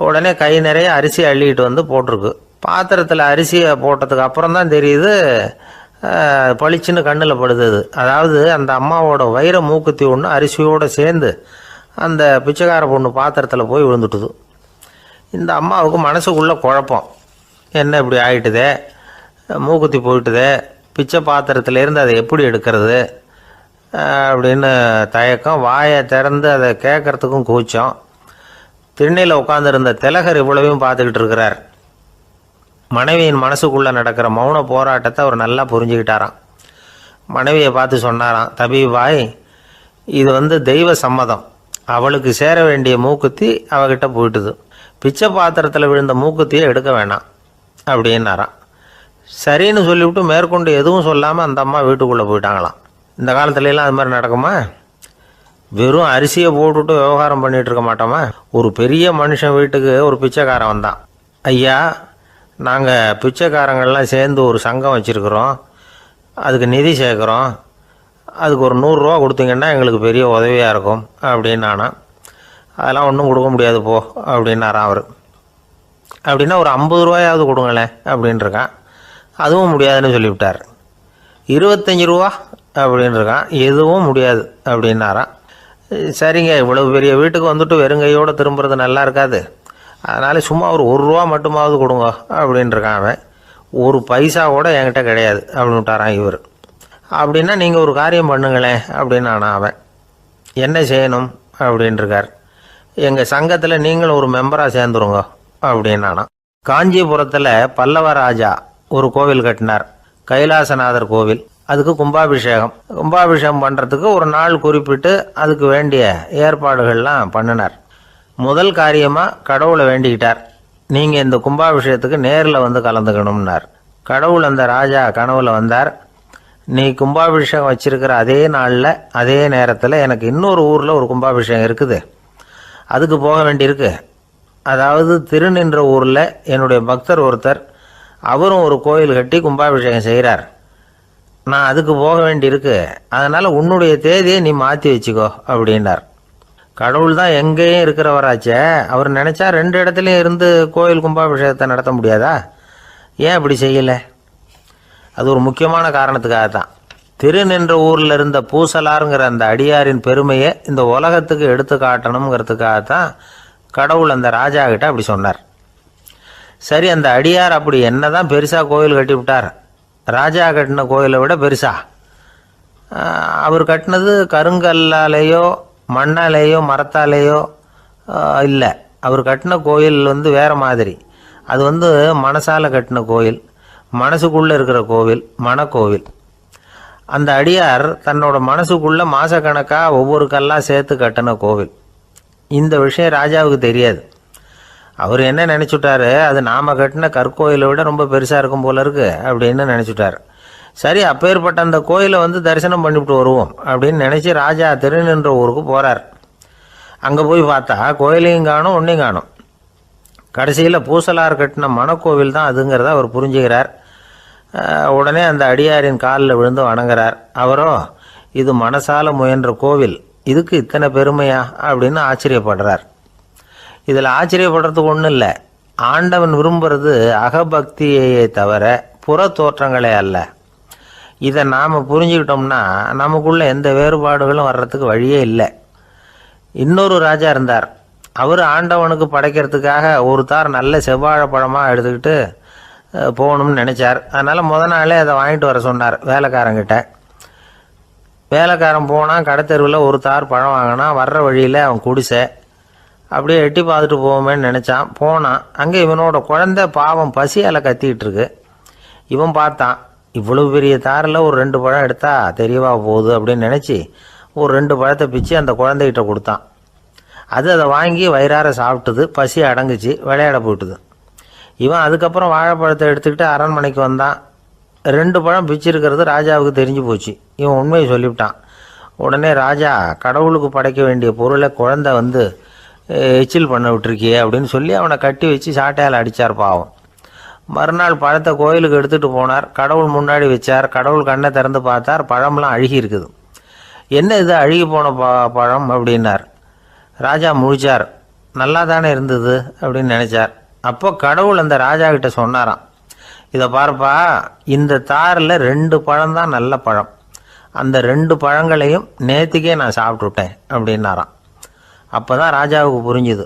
A: உடனே கை நிறைய அரிசி அள்ளிக்கிட்டு போட்டிருக்கு. பாத்திரத்தில் அரிசியை போட்டதுக்கு அப்புறம் தான் தெரியுது, பளிச்சுன்னு கண்ணில் படுது. அதாவது அந்த அம்மாவோட வைர மூக்குத்தி ஒன்று அரிசியோடு சேர்ந்து அந்த பிச்சைக்கார பொண்ணு பாத்திரத்தில் போய் விழுந்துட்டுது. இந்த அம்மாவுக்கு மனசுக்குள்ளே குழப்பம், என்ன இப்படி ஆகிட்டுதே, மூக்குத்தி போயிட்டுதே, பிச்சை பாத்திரத்துலேருந்து அதை எப்படி எடுக்கிறது அப்படின்னு தயக்கம். வாயை திறந்து அதை கேட்குறதுக்கும் கூச்சம். திண்ணையில் உட்காந்துருந்த திலகர் இவ்வளவையும் பார்த்துக்கிட்டு இருக்கிறார். மனைவியின் மனசுக்குள்ளே நடக்கிற மௌன போராட்டத்தை அவர் நல்லா புரிஞ்சுக்கிட்டாராம். மனைவியை பார்த்து சொன்னாராம், தபிபாய், இது தெய்வ சம்மதம், அவளுக்கு சேர வேண்டிய மூக்குத்தி அவகிட்ட போயிட்டுது, பிச்சை பாத்திரத்தில் விழுந்த மூக்குத்தியை எடுக்க வேணாம் அப்படின்னாராம். சரின்னு சொல்லிவிட்டு மேற்கொண்டு எதுவும் சொல்லாமல் அந்த அம்மா வீட்டுக்குள்ளே போயிட்டாங்களாம். இந்த காலத்துலலாம் அது மாதிரி நடக்குமா? வெறும் அரிசியை போட்டுவிட்டு விவகாரம் பண்ணிகிட்டு இருக்க மாட்டோமா? ஒரு பெரிய மனுஷன் வீட்டுக்கு ஒரு பிச்சைக்காரன் வந்தான். ஐயா, நாங்கள் பிச்சைக்காரங்கள்லாம் சேர்ந்து ஒரு சங்கம் வச்சுருக்குறோம், அதுக்கு நிதி சேர்க்குறோம், அதுக்கு ஒரு 100 ரூபா கொடுத்தீங்கன்னா எங்களுக்கு பெரிய உதவியாக இருக்கும் அப்படின்னானா. அதெல்லாம் ஒன்றும் கொடுக்க முடியாது போ அப்படின்னாரான் அவர். அப்படின்னா ஒரு 50 ரூபாயாவது கொடுங்களேன் அப்படின்ட்டுருக்கான். அதுவும் முடியாதுன்னு சொல்லிவிட்டார். 25 ரூபா அப்படின்னு இருக்கான். எதுவும் முடியாது அப்படின்னாராம். சரிங்க, இவ்வளவு பெரிய வீட்டுக்கு வந்துட்டு வெறுங்கையோடு திரும்புறது நல்லா இருக்காது, அதனால சும்மா ஒரு ரூபா மட்டுமாவது கொடுங்க அப்படின்னு இருக்கான் அவன். ஒரு பைசா கூட என்கிட்ட கிடையாது அப்படின்னு விட்டாரான் இவர். அப்படின்னா நீங்கள் ஒரு காரியம் பண்ணுங்களேன் அப்படின்னானா அவன். என்ன செய்யணும் அப்படின்னு இருக்கார். எங்கள் சங்கத்தில் நீங்களும் ஒரு மெம்பராக சேர்ந்துருங்க அப்படின்னானா. காஞ்சிபுரத்தில் பல்லவ ராஜா ஒரு கோவில் கட்டினார், கைலாசநாதர் கோவில். அதுக்கு கும்பாபிஷேகம் பண்ணுறதுக்கு ஒரு நாள் குறிப்பிட்டு அதுக்கு வேண்டிய ஏற்பாடுகள்லாம் பண்ணினார். முதல் காரியமாக கடவுளை வேண்டிக்கிட்டார், நீங்கள் இந்த கும்பாபிஷேகத்துக்கு நேரில் வந்து கலந்துக்கணும்னார். கடவுள் அந்த ராஜா கனவுல வந்தார். நீ கும்பாபிஷேகம் வச்சிருக்கிற அதே நாளில் அதே நேரத்தில் எனக்கு இன்னொரு ஊரில் ஒரு கும்பாபிஷேகம் இருக்குது, அதுக்கு போக வேண்டியிருக்கு. அதாவது திருநின்ற ஊரில் என்னுடைய பக்தர் ஒருத்தர், அவரும் ஒரு கோயில் கட்டி கும்பாபிஷேகம் செய்கிறார், நான் அதுக்கு போக வேண்டியிருக்கு, அதனால் உன்னுடைய தேதியை நீ மாற்றி வச்சுக்கோ அப்படின்னார். கடவுள் தான் எங்கேயும் இருக்கிறவராச்சே, அவர் நினச்சா 2 இடத்துலையும் இருந்து கோயில் கும்பாபிஷேகத்தை நடத்த முடியாதா? ஏன் அப்படி செய்யலை? அது ஒரு முக்கியமான காரணத்துக்காகத்தான். திருநின்ற ஊரில் இருந்த பூசலாருங்கிற அந்த அடியாரின் பெருமையை இந்த உலகத்துக்கு எடுத்து காட்டணுங்கிறதுக்காகத்தான் கடவுள் அந்த ராஜா கிட்ட அப்படி சொன்னார். சரி, அந்த அடியார் அப்படி என்னதான் பெருசாக கோயில் கட்டி விட்டார்? ராஜா கட்டின கோயிலை விட பெருசா? அவர் கட்டினது கருங்கல்லாலேயோ மண்ணாலேயோ மரத்தாலேயோ இல்லை. அவர் கட்டின கோயில் வேறு மாதிரி. அது மனசால் கட்டின கோயில், மனசுக்குள்ளே இருக்கிற கோவில், மனக்கோவில். அந்த அடியார் தன்னோட மனசுக்குள்ளே மாதக்கணக்காக ஒவ்வொரு கல்லாக சேர்த்து கட்டின கோவில். இந்த விஷயம் ராஜாவுக்கு தெரியாது. அவர் என்ன நினச்சிட்டாரு, அது நாம் கட்டின கற்கோயிலை விட ரொம்ப பெருசாக இருக்கும் போல இருக்கு அப்படின்னு நினச்சிட்டார். சரி, அப்பேற்பட்ட அந்த கோயிலை தரிசனம் பண்ணிவிட்டு வருவோம் அப்படின்னு நினச்சி ராஜா திருநின்ற ஊருக்கு போகிறார். அங்கே போய் பார்த்தா கோயிலையும் காணும், ஒன்றையும் காணும். கடைசியில் பூசலார் கட்டின மனக்கோவில் தான் அதுங்கிறத அவர் புரிஞ்சுக்கிறார். உடனே அந்த அடியாரின் காலில் விழுந்து வணங்குறார். அவரோ, இது மனசால முயன்ற கோவில், இதுக்கு இத்தனை பெருமையா அப்படின்னு ஆச்சரியப்படுறார். இதில் ஆச்சரியப்படுறதுக்கு ஒன்றும் இல்லை. ஆண்டவன் விரும்புறது அகபக்தியையே தவிர புற தோற்றங்களே அல்ல. இதை நாம் புரிஞ்சுக்கிட்டோம்னா நமக்குள்ள எந்த வேறுபாடுகளும் வர்றதுக்கு வழியே இல்லை. இன்னொரு ராஜா இருந்தார். அவர் ஆண்டவனுக்கு படைக்கிறதுக்காக ஒரு தார் நல்ல செவ்வாழை பழமாக எடுத்துக்கிட்டு போகணும்னு நினச்சார். அதனால் நாளே அதை வாங்கிட்டு வர சொன்னார் வேலைக்காரங்கிட்ட. வேலைக்காரன் போனால் கடைத்தெருவில் ஒரு தார் பழம் வாங்கினா, வர்ற வழியில் அவன் குடிசை. அப்படியே எட்டி பார்த்துட்டு போவோமேன்னு நினச்சான். போனான். அங்கே இவனோட குழந்தை பாவம் பசியால் கத்திக்கிட்டு இருக்கு. இவன் பார்த்தான், இவ்வளவு பெரிய தாரில் ஒரு 2 பழம் எடுத்தா தெரியவா போகுது அப்படின்னு நினச்சி ஒரு 2 பழத்தை பிச்சு அந்த குழந்தைகிட்ட கொடுத்தான். அதை வாங்கி வயிறார சாப்பிட்டுது, பசி அடங்குச்சு, விளையாட போயிட்டுது. இவன் அதுக்கப்புறம் வாழைப்பழத்தை எடுத்துக்கிட்டு அரண்மனைக்கு வந்தான். 2 பழம் பிச்சிருக்கிறது ராஜாவுக்கு தெரிஞ்சு போச்சு. இவன் உண்மையை சொல்லிவிட்டான். உடனே ராஜா, கடவுளுக்கு படைக்க வேண்டிய பொருளை குழந்தை எச்சில் பண்ண விட்டுருக்கியே அப்படின்னு சொல்லி அவனை கட்டி வச்சு சாட்டையால் அடித்தார் பாவம். மறுநாள் பழத்தை கோயிலுக்கு எடுத்துகிட்டு போனார். கடவுள் முன்னாடி வச்சார். கடவுள் கண்ணை திறந்து பார்த்தார், பழம்லாம் அழுகி இருக்குது. என்ன இது அழுகி போன பழம் அப்படின்னார். ராஜா முழிச்சார். நல்லா தானே இருந்தது அப்படின்னு நினச்சார். அப்போ கடவுள் அந்த ராஜா கிட்ட சொன்னாராம், இதை பார்ப்பா, இந்த தாரில் 2 பழம் தான் நல்ல பழம், அந்த 2 பழங்களையும் நேற்றுக்கே நான் சாப்பிட்டுட்டேன் அப்படின்னாராம். அப்போ தான் ராஜாவுக்கு புரிஞ்சுது,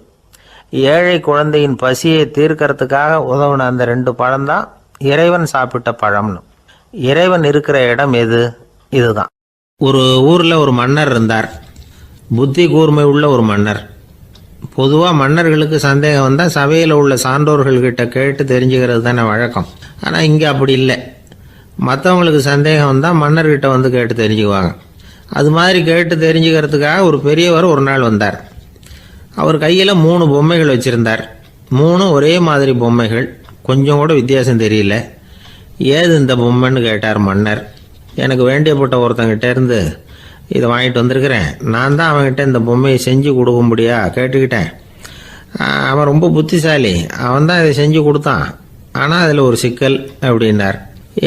A: ஏழை குழந்தையின் பசியை தீர்க்கறதுக்காக உதவுன அந்த 2 பழம்தான் இறைவன் சாப்பிட்ட பழம்னு. இறைவன் இருக்கிற இடம் எது? இதுதான். ஒரு ஊரில் ஒரு மன்னர் இருந்தார். புத்தி கூர்மை உள்ள ஒரு மன்னர். பொதுவாக மன்னர்களுக்கு சந்தேகம் வந்தால் சபையில் உள்ள சான்றோர்கள்கிட்ட கேட்டு தெரிஞ்சுக்கிறது தானே வழக்கம். ஆனால் இங்கே அப்படி இல்லை. மற்றவங்களுக்கு சந்தேகம் வந்தால் மன்னர்கிட்ட கேட்டு தெரிஞ்சுக்குவாங்க. அது மாதிரி கேட்டு தெரிஞ்சுக்கிறதுக்காக ஒரு பெரியவர் ஒரு நாள் வந்தார். அவர் கையில் 3 பொம்மைகள் வச்சுருந்தார். 3 ஒரே மாதிரி பொம்மைகள், கொஞ்சம் கூட வித்தியாசம் தெரியல. ஏது இந்த பொம்மைன்னு கேட்டார் மன்னர். எனக்கு வேண்டியப்பட்ட ஒருத்தங்கிட்ட இருந்து இதை வாங்கிட்டு வந்திருக்கிறேன், நான் தான் அவன்கிட்ட இந்த பொம்மையை செஞ்சு கொடுக்கும்படியா கேட்டுக்கிட்டேன். அவன் ரொம்ப புத்திசாலி, அவன் தான் இதை செஞ்சு கொடுத்தான். ஆனால் அதில் ஒரு சிக்கல் அப்படின்னார்.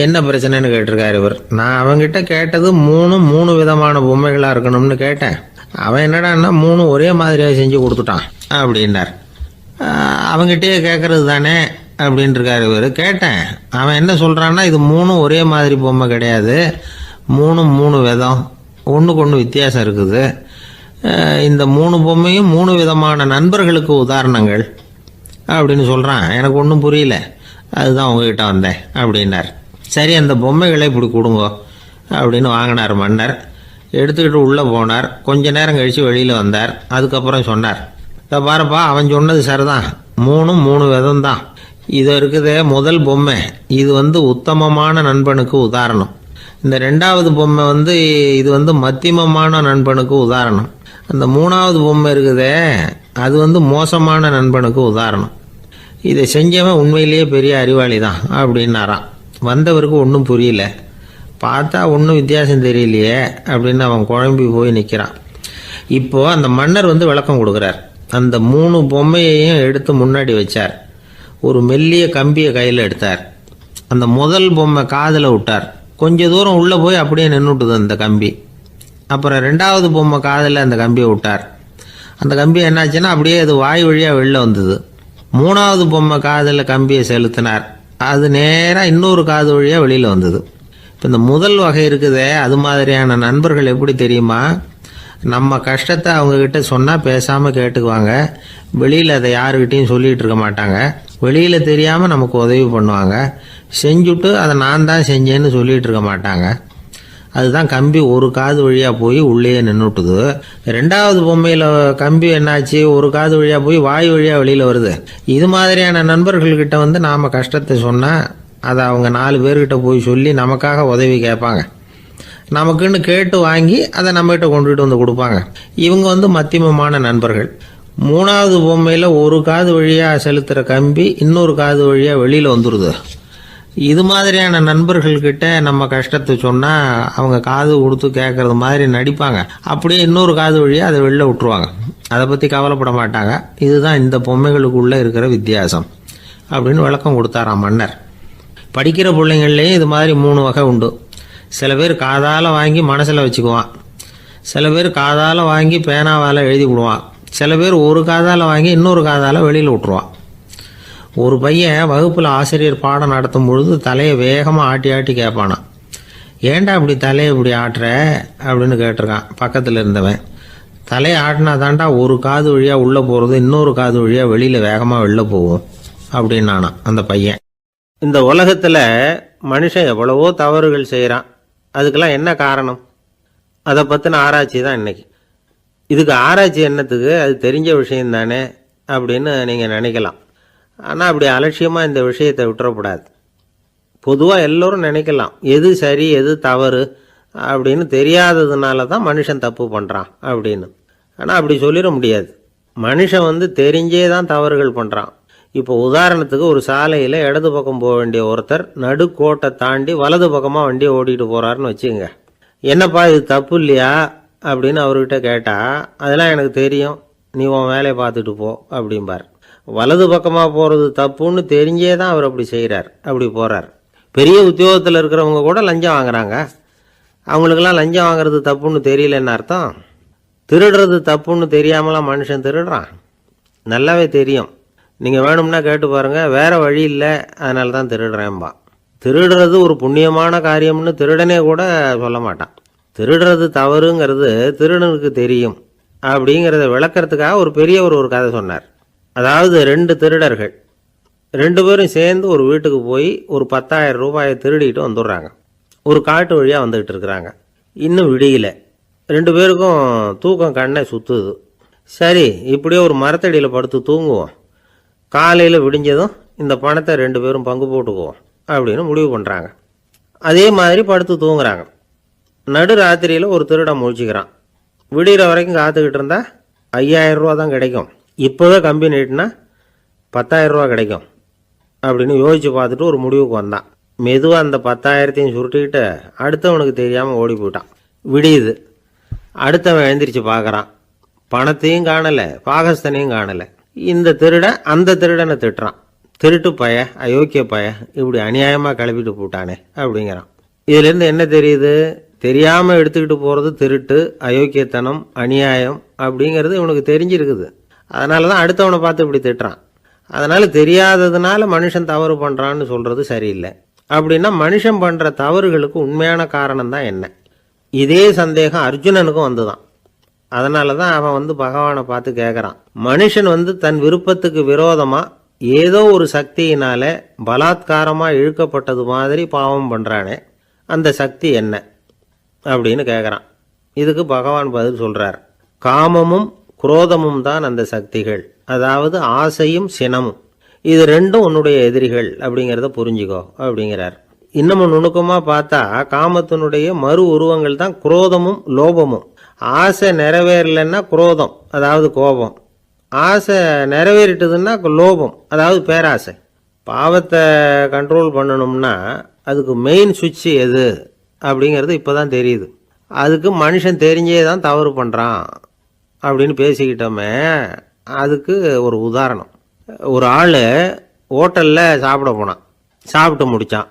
A: என்ன பிரச்சனைன்னு கேட்டிருக்கார் இவர். நான் அவன்கிட்ட கேட்டது 3 விதமான பொம்மைகளாக இருக்கணும்னு கேட்டேன். அவன் என்னடான்னா 3 ஒரே மாதிரியாக செஞ்சு கொடுத்துட்டான் அப்படின்னார். அவங்ககிட்டயே கேட்கறது தானே அப்படின்னு இருக்காரு இவர். கேட்டேன், அவன் என்ன சொல்கிறான்னா, இது மூணும் ஒரே மாதிரி பொம்மை கிடையாது, மூணும் மூணு விதம், ஒன்றுக்கு ஒன்று வித்தியாசம் இருக்குது. இந்த மூணு பொம்மையும் மூணு விதமான நண்பர்களுக்கு உதாரணங்கள் அப்படின்னு சொல்கிறான். எனக்கு ஒன்றும் புரியல, அதுதான் உங்ககிட்ட வந்தேன் அப்படின்னார். சரி, அந்த பொம்மைகளை இப்படி கொடுங்க அப்படின்னு வாங்கினார் மன்னர். எடுத்துக்கிட்டு உள்ளே போனார். கொஞ்ச நேரம் கழித்து வெளியில் வந்தார். அதுக்கப்புறம் சொன்னார், இதை பாருப்பா, அவன் சொன்னது சரிதான், மூணும் மூணு விதம் தான். இது இருக்குதே முதல் பொம்மை, இது உத்தமமான நண்பனுக்கு உதாரணம். இந்த ரெண்டாவது பொம்மை இது மத்தியமமான நண்பனுக்கு உதாரணம். அந்த மூணாவது பொம்மை இருக்குதே அது மோசமான நண்பனுக்கு உதாரணம். இதை செஞ்சவன் உண்மையிலேயே பெரிய அறிவாளி தான் அப்படின்னாராம். வந்தவருக்கு ஒன்றும் புரியல. பார்த்தா ஒன்றும் வித்தியாசம் தெரியலையே அப்படின்னு அவன் குழம்பி போய் நிற்கிறான். இப்போது அந்த மன்னர் விளக்கம் கொடுக்குறார். அந்த மூணு பொம்மையையும் எடுத்து முன்னாடி வச்சார். ஒரு மெல்லிய கம்பியை கையில் எடுத்தார். அந்த முதல் பொம்மை காதில் விட்டார். கொஞ்ச தூரம் உள்ளே போய் அப்படியே நின்றுட்டுது அந்த கம்பி. அப்புறம் ரெண்டாவது பொம்மை காதில் அந்த கம்பியை விட்டார். அந்த கம்பி என்னாச்சுன்னா அப்படியே அது வாய் வழியாக வெளில வந்தது. மூணாவது பொம்மை காதில் கம்பியை செலுத்தினார். அது நேராக இன்னொரு காது வழியாக வெளியில் வந்தது. இப்போ இந்த முதல் வகை இருக்குதே, அது மாதிரியான நண்பர்கள் எப்படி தெரியுமா? நம்ம கஷ்டத்தை அவங்கக்கிட்ட சொன்னால் பேசாமல் கேட்டுக்குவாங்க. வெளியில் அதை யாருக்கிட்டையும் சொல்லிகிட்டு இருக்க மாட்டாங்க. வெளியில் தெரியாமல் நமக்கு உதவி பண்ணுவாங்க. செஞ்சுட்டு அதை நான் தான் செஞ்சேன்னு சொல்லிகிட்டு இருக்க மாட்டாங்க. அதுதான் கம்பி ஒரு காது வழியாக போய் உள்ளேயே நின்றுட்டுது. ரெண்டாவது பொம்மையில் கம்பி என்னாச்சு, ஒரு காது வழியாக போய் வாய் வழியாக வெளியில் வருது. இது மாதிரியான நண்பர்கள்கிட்ட நாம் கஷ்டத்தை சொன்னால் அதை அவங்க 4 பேர்கிட்ட போய் சொல்லி நமக்காக உதவி கேட்பாங்க. நமக்குன்னு கேட்டு வாங்கி அதை நம்மகிட்ட கொண்டுகிட்டு கொடுப்பாங்க. இவங்க மத்தியமமான நண்பர்கள். மூணாவது பொம்மையில் ஒரு காது வழியாக செலுத்துகிற கம்பி இன்னொரு காது வழியாக வெளியில் வந்துடுது. இது மாதிரியான நண்பர்கள்கிட்ட நம்ம கஷ்டத்தை சொன்னால் அவங்க காது கொடுத்து கேட்குறது மாதிரி நடிப்பாங்க. அப்படியே இன்னொரு காது வழியாக அதை வெளில விட்டுருவாங்க. அதை பற்றி கவலைப்பட மாட்டாங்க. இதுதான் இந்த பொம்மைகளுக்குள்ளே இருக்கிற வித்தியாசம் அப்படின்னு விளக்கம் கொடுத்தாராம் மன்னர். படிக்கிற பிள்ளைங்கள்லேயும் இது மாதிரி 3 வகை உண்டு. சில பேர் காதால் வாங்கி மனசில் வச்சுக்குவான். சில பேர் காதால் வாங்கி பேனாவால் எழுதி விடுவான். சில பேர் ஒரு காதால் வாங்கி இன்னொரு காதால் வெளியில் விட்டுருவான். ஒரு பையன் வகுப்பில் ஆசிரியர் பாடம் நடத்தும் பொழுது தலையை வேகமாக ஆட்டி ஆட்டி கேட்பானான். ஏன்டா இப்படி தலையை இப்படி ஆட்டுற அப்படின்னு கேட்டிருக்கான் பக்கத்தில் இருந்தவன். தலையை ஆட்டினா தாண்டா ஒரு காது வழியாக உள்ளே போகிறது, இன்னொரு காது வழியாக வெளியில் வேகமாக வெளில போகும் அப்படின்னானா அந்த பையன். இந்த உலகத்தில் மனுஷன் எவ்வளவோ தவறுகள் செய்கிறான். அதுக்கெல்லாம் என்ன காரணம்? அதை பற்றின ஆராய்ச்சி தான் இன்றைக்கி. இதுக்கு ஆராய்ச்சி என்னத்துக்கு, அது தெரிஞ்ச விஷயம் தானே அப்படின்னு நீங்கள் நினைக்கலாம். ஆனால் அப்படி அலட்சியமாக இந்த விஷயத்தை விட்டுறக்கூடாது. பொதுவாக எல்லோரும் நினைக்கலாம் எது சரி எது தவறு அப்படின்னு தெரியாததுனால தான் மனுஷன் தப்பு பண்ணுறான் அப்படின்னு. ஆனால் அப்படி சொல்லிட முடியாது. மனுஷன் தெரிஞ்சே தான் தவறுகள் பண்ணுறான். இப்போ உதாரணத்துக்கு ஒரு சாலையில் இடது பக்கம் போக வேண்டிய ஒருத்தர் நடுக்கோட்டை தாண்டி வலது பக்கமாக வண்டியை ஓட்டிகிட்டு போகிறாருன்னு வச்சுக்கோங்க. என்னப்பா இது தப்பு இல்லையா அப்படின்னு அவர்கிட்ட கேட்டால், அதெல்லாம் எனக்கு தெரியும், நீ உன் வேலையை பார்த்துட்டு போ அப்படிம்பார். வலது பக்கமாக போகிறது தப்புன்னு தெரிஞ்சே தான் அவர் அப்படி செய்கிறார், அப்படி போகிறார். பெரிய உத்தியோகத்தில் இருக்கிறவங்க கூட லஞ்சம் வாங்குறாங்க. அவங்களுக்கெல்லாம் லஞ்சம் வாங்குறது தப்புன்னு தெரியலன்னு அர்த்தம். திருடுறது தப்புன்னு தெரியாமலாம் மனுஷன் திருடுறான். நல்லாவே தெரியும். நீங்கள் வேணும்னா கேட்டு பாருங்கள், வேறு வழி இல்லை அதனால தான் திருடுறேன்பா. திருடுறது ஒரு புண்ணியமான காரியம்னு திருடனே கூட சொல்ல மாட்டான். திருடுறது தவறுங்கிறது திருடனுக்கு தெரியும் அப்படிங்கிறத விளக்கிறதுக்காக ஒரு பெரியவர் ஒரு கதை சொன்னார். அதாவது 2 திருடர்கள் 2 பேரும் சேர்ந்து ஒரு வீட்டுக்கு போய் ஒரு 10,000 ரூபாயை திருடிட்டு வந்துடுறாங்க. ஒரு காட்டு வழியாக வந்துக்கிட்டு இருக்கிறாங்க. இன்னும் விடியல. 2 பேருக்கும் தூக்கம் கண்ணை சுற்றுது. சரி, இப்படியே ஒரு மரத்தடியில் படுத்து தூங்குவோம், காலையில் விடிஞ்சதும் இந்த பணத்தை 2 பேரும் பங்கு போட்டுக்குவோம் அப்படின்னு முடிவு பண்ணுறாங்க. அதே மாதிரி படுத்து தூங்குறாங்க. நடு ராத்திரியில் ஒரு திருடன் முழிச்சிக்கிறான். விடிகிற வரைக்கும் காத்துக்கிட்டு இருந்தால் 5,000 ரூபா தான் கிடைக்கும், இப்போவே கம்பி நீட்டினா 10,000 ரூபா கிடைக்கும் அப்படின்னு யோசித்து பார்த்துட்டு ஒரு முடிவுக்கு வந்தான். மெதுவாக அந்த 10,000த்தையும் சுருட்டிக்கிட்டு அடுத்தவனுக்கு தெரியாமல் ஓடி போயிட்டான். விடியுது. அடுத்தவன் எழுந்திரிச்சு பார்க்குறான். பணத்தையும் காணலை, பாகஸ்தனையும் காணலை. இந்த திருடன் அந்த திருடனை திட்டுறான். திருட்டு பய, அயோக்கிய பய, இப்படி அநியாயமாக கிளப்பிட்டு போட்டானே அப்படிங்கிறான். இதுலேருந்து என்ன தெரியுது? தெரியாமல் எடுத்துக்கிட்டு போகிறது திருட்டு, அயோக்கியத்தனம், அநியாயம் அப்படிங்கிறது இவனுக்கு தெரிஞ்சிருக்குது. அதனால தான் அடுத்தவனை பார்த்து இப்படி திட்டுறான். அதனால் தெரியாததுனால மனுஷன் தவறு பண்ணுறான்னு சொல்கிறது சரியில்லை. அப்படின்னா மனுஷன் பண்ணுற தவறுகளுக்கு உண்மையான காரணம் தான் என்ன? இதே சந்தேகம் அர்ஜுனனுக்கும் வந்துதான். அதனால தான் அவன் பகவானை பார்த்து கேட்குறான், மனுஷன் தன் விருப்பத்துக்கு விரோதமாக ஏதோ ஒரு சக்தியினால பலாத்காரமாக இழுக்கப்பட்டது மாதிரி பாவம் பண்ணுறானே, அந்த சக்தி என்ன அப்படின்னு கேட்குறான். இதுக்கு பகவான் பதில் சொல்கிறார், காமமும் குரோதமும் தான் அந்த சக்திகள், அதாவது ஆசையும் சினமும். இது ரெண்டும் உன்னுடைய எதிரிகள் அப்படிங்கிறத புரிஞ்சுக்கோ அப்படிங்கிறார். இன்னமும் நுணுக்கமாக பார்த்தா காமத்தினுடைய மறு உருவங்கள் தான் குரோதமும் லோபமும். ஆசை நிறைவேறலைன்னா குரோதம், அதாவது கோபம். ஆசை நிறைவேறிட்டதுன்னா லோபம், அதாவது பேராசை. பாவத்தை கண்ட்ரோல் பண்ணணும்னா அதுக்கு மெயின் சுவிட்ச் எது அப்படிங்கிறது இப்போ தான் தெரியுது. அதுக்கு மனுஷன் தெரிஞ்சே தான் தவறு பண்ணுறான் அப்படின்னு பேசிக்கிட்டோமே. அதுக்கு ஒரு உதாரணம், ஒரு ஆள் ஹோட்டலில் சாப்பிட போனான், சாப்பிட்டு முடித்தான்,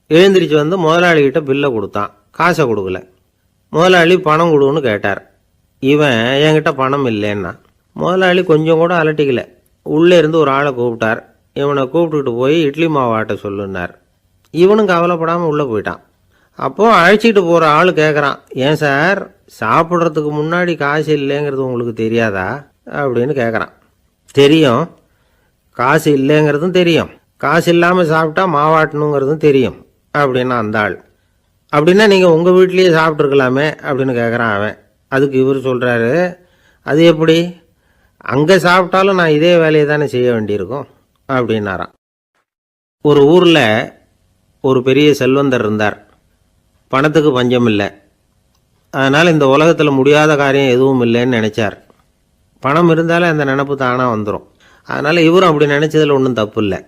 A: எழுந்திரிச்சு முதலாளிகிட்ட பில்லை கொடுத்தான், காசை கொடுக்கல. முதலாளி பணம் கொடுன்னு கேட்டார். இவன் என்கிட்ட பணம் இல்லைன்னா. முதலாளி கொஞ்சம் கூட அலட்டிக்கல, உள்ளே இருந்து ஒரு ஆளை கூப்பிட்டார். இவனை கூப்பிட்டுக்கிட்டு போய் இட்லி மாவு ஆட்ட சொல்லுன்னார். இவனும் கவலைப்படாமல் உள்ளே போயிட்டான். அப்போது அழைச்சிட்டு போகிற ஆள் கேட்குறான், ஏன் சார் சாப்பிட்றதுக்கு முன்னாடி காசு இல்லைங்கிறது உங்களுக்கு தெரியாதா அப்படின்னு கேட்குறான். தெரியும், காசு இல்லைங்கிறதும் தெரியும், காசு இல்லாமல் சாப்பிட்டா மாவாட்டணுங்கிறதும் தெரியும் அப்படின்னா அந்த ஆள். அப்படின்னா நீங்கள் உங்கள் வீட்லேயே சாப்பிட்ருக்கலாமே அப்படின்னு கேட்குறான் அவன். அதுக்கு இவர் சொல்கிறாரு, அது எப்படி, அங்கே சாப்பிட்டாலும் நான் இதே வேலையை தானே செய்ய வேண்டியிருக்கும் அப்படின்னாராம். ஒரு ஊரில் ஒரு பெரிய செல்வந்தர் இருந்தார். பணத்துக்கு பஞ்சம் இல்லை. அதனால் இந்த உலகத்தில் முடியாத காரியம் எதுவும் இல்லைன்னு நினச்சார். பணம் இருந்தாலே அந்த நினப்பு தானாக வந்துடும். அதனால் இவரும் அப்படி நினச்சதில் ஒன்றும் தப்பு இல்லை.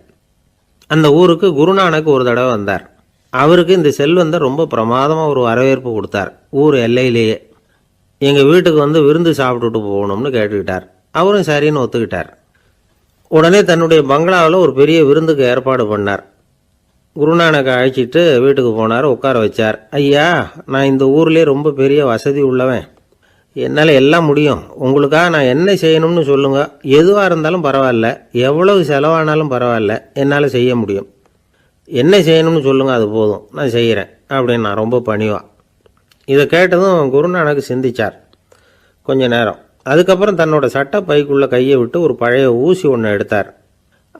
A: அந்த ஊருக்கு குருநானக் ஒரு தடவை வந்தார். அவருக்கு இந்த செல்வந்தர் ரொம்ப பிரமாதமாக ஒரு வரவேற்பு கொடுத்தார். ஊர் எல்லையிலேயே எங்கள் வீட்டுக்கு விருந்து சாப்பிட்டுட்டு போகணும்னு கேட்டுக்கிட்டார். அவரும் சரின்னு ஒத்துக்கிட்டார். உடனே தன்னுடைய பங்களாவில் ஒரு பெரிய விருந்துக்கு ஏற்பாடு பண்ணார். குருநானக்கை அழைச்சிட்டு வீட்டுக்கு போனார், உட்கார வச்சார். ஐயா, நான் இந்த ஊர்லேயே ரொம்ப பெரிய வசதி உள்ளவன், என்னால் எல்லாம் முடியும், உங்களுக்காக நான் என்ன செய்யணும்னு சொல்லுங்கள், எதுவாக இருந்தாலும் பரவாயில்ல, எவ்வளவு செலவானாலும் பரவாயில்ல, என்னால் செய்ய முடியும், என்ன செய்யணும்னு சொல்லுங்கள், அது போதும், நான் செய்கிறேன் அப்படின்னு நான் ரொம்ப பணிவாக. இதை கேட்டதும் குருநானக் சிந்திச்சார் கொஞ்ச நேரம். அதுக்கப்புறம் தன்னோட சட்டை பைக்குள்ளே கையை விட்டு ஒரு பழைய ஊசி ஒன்று எடுத்தார்.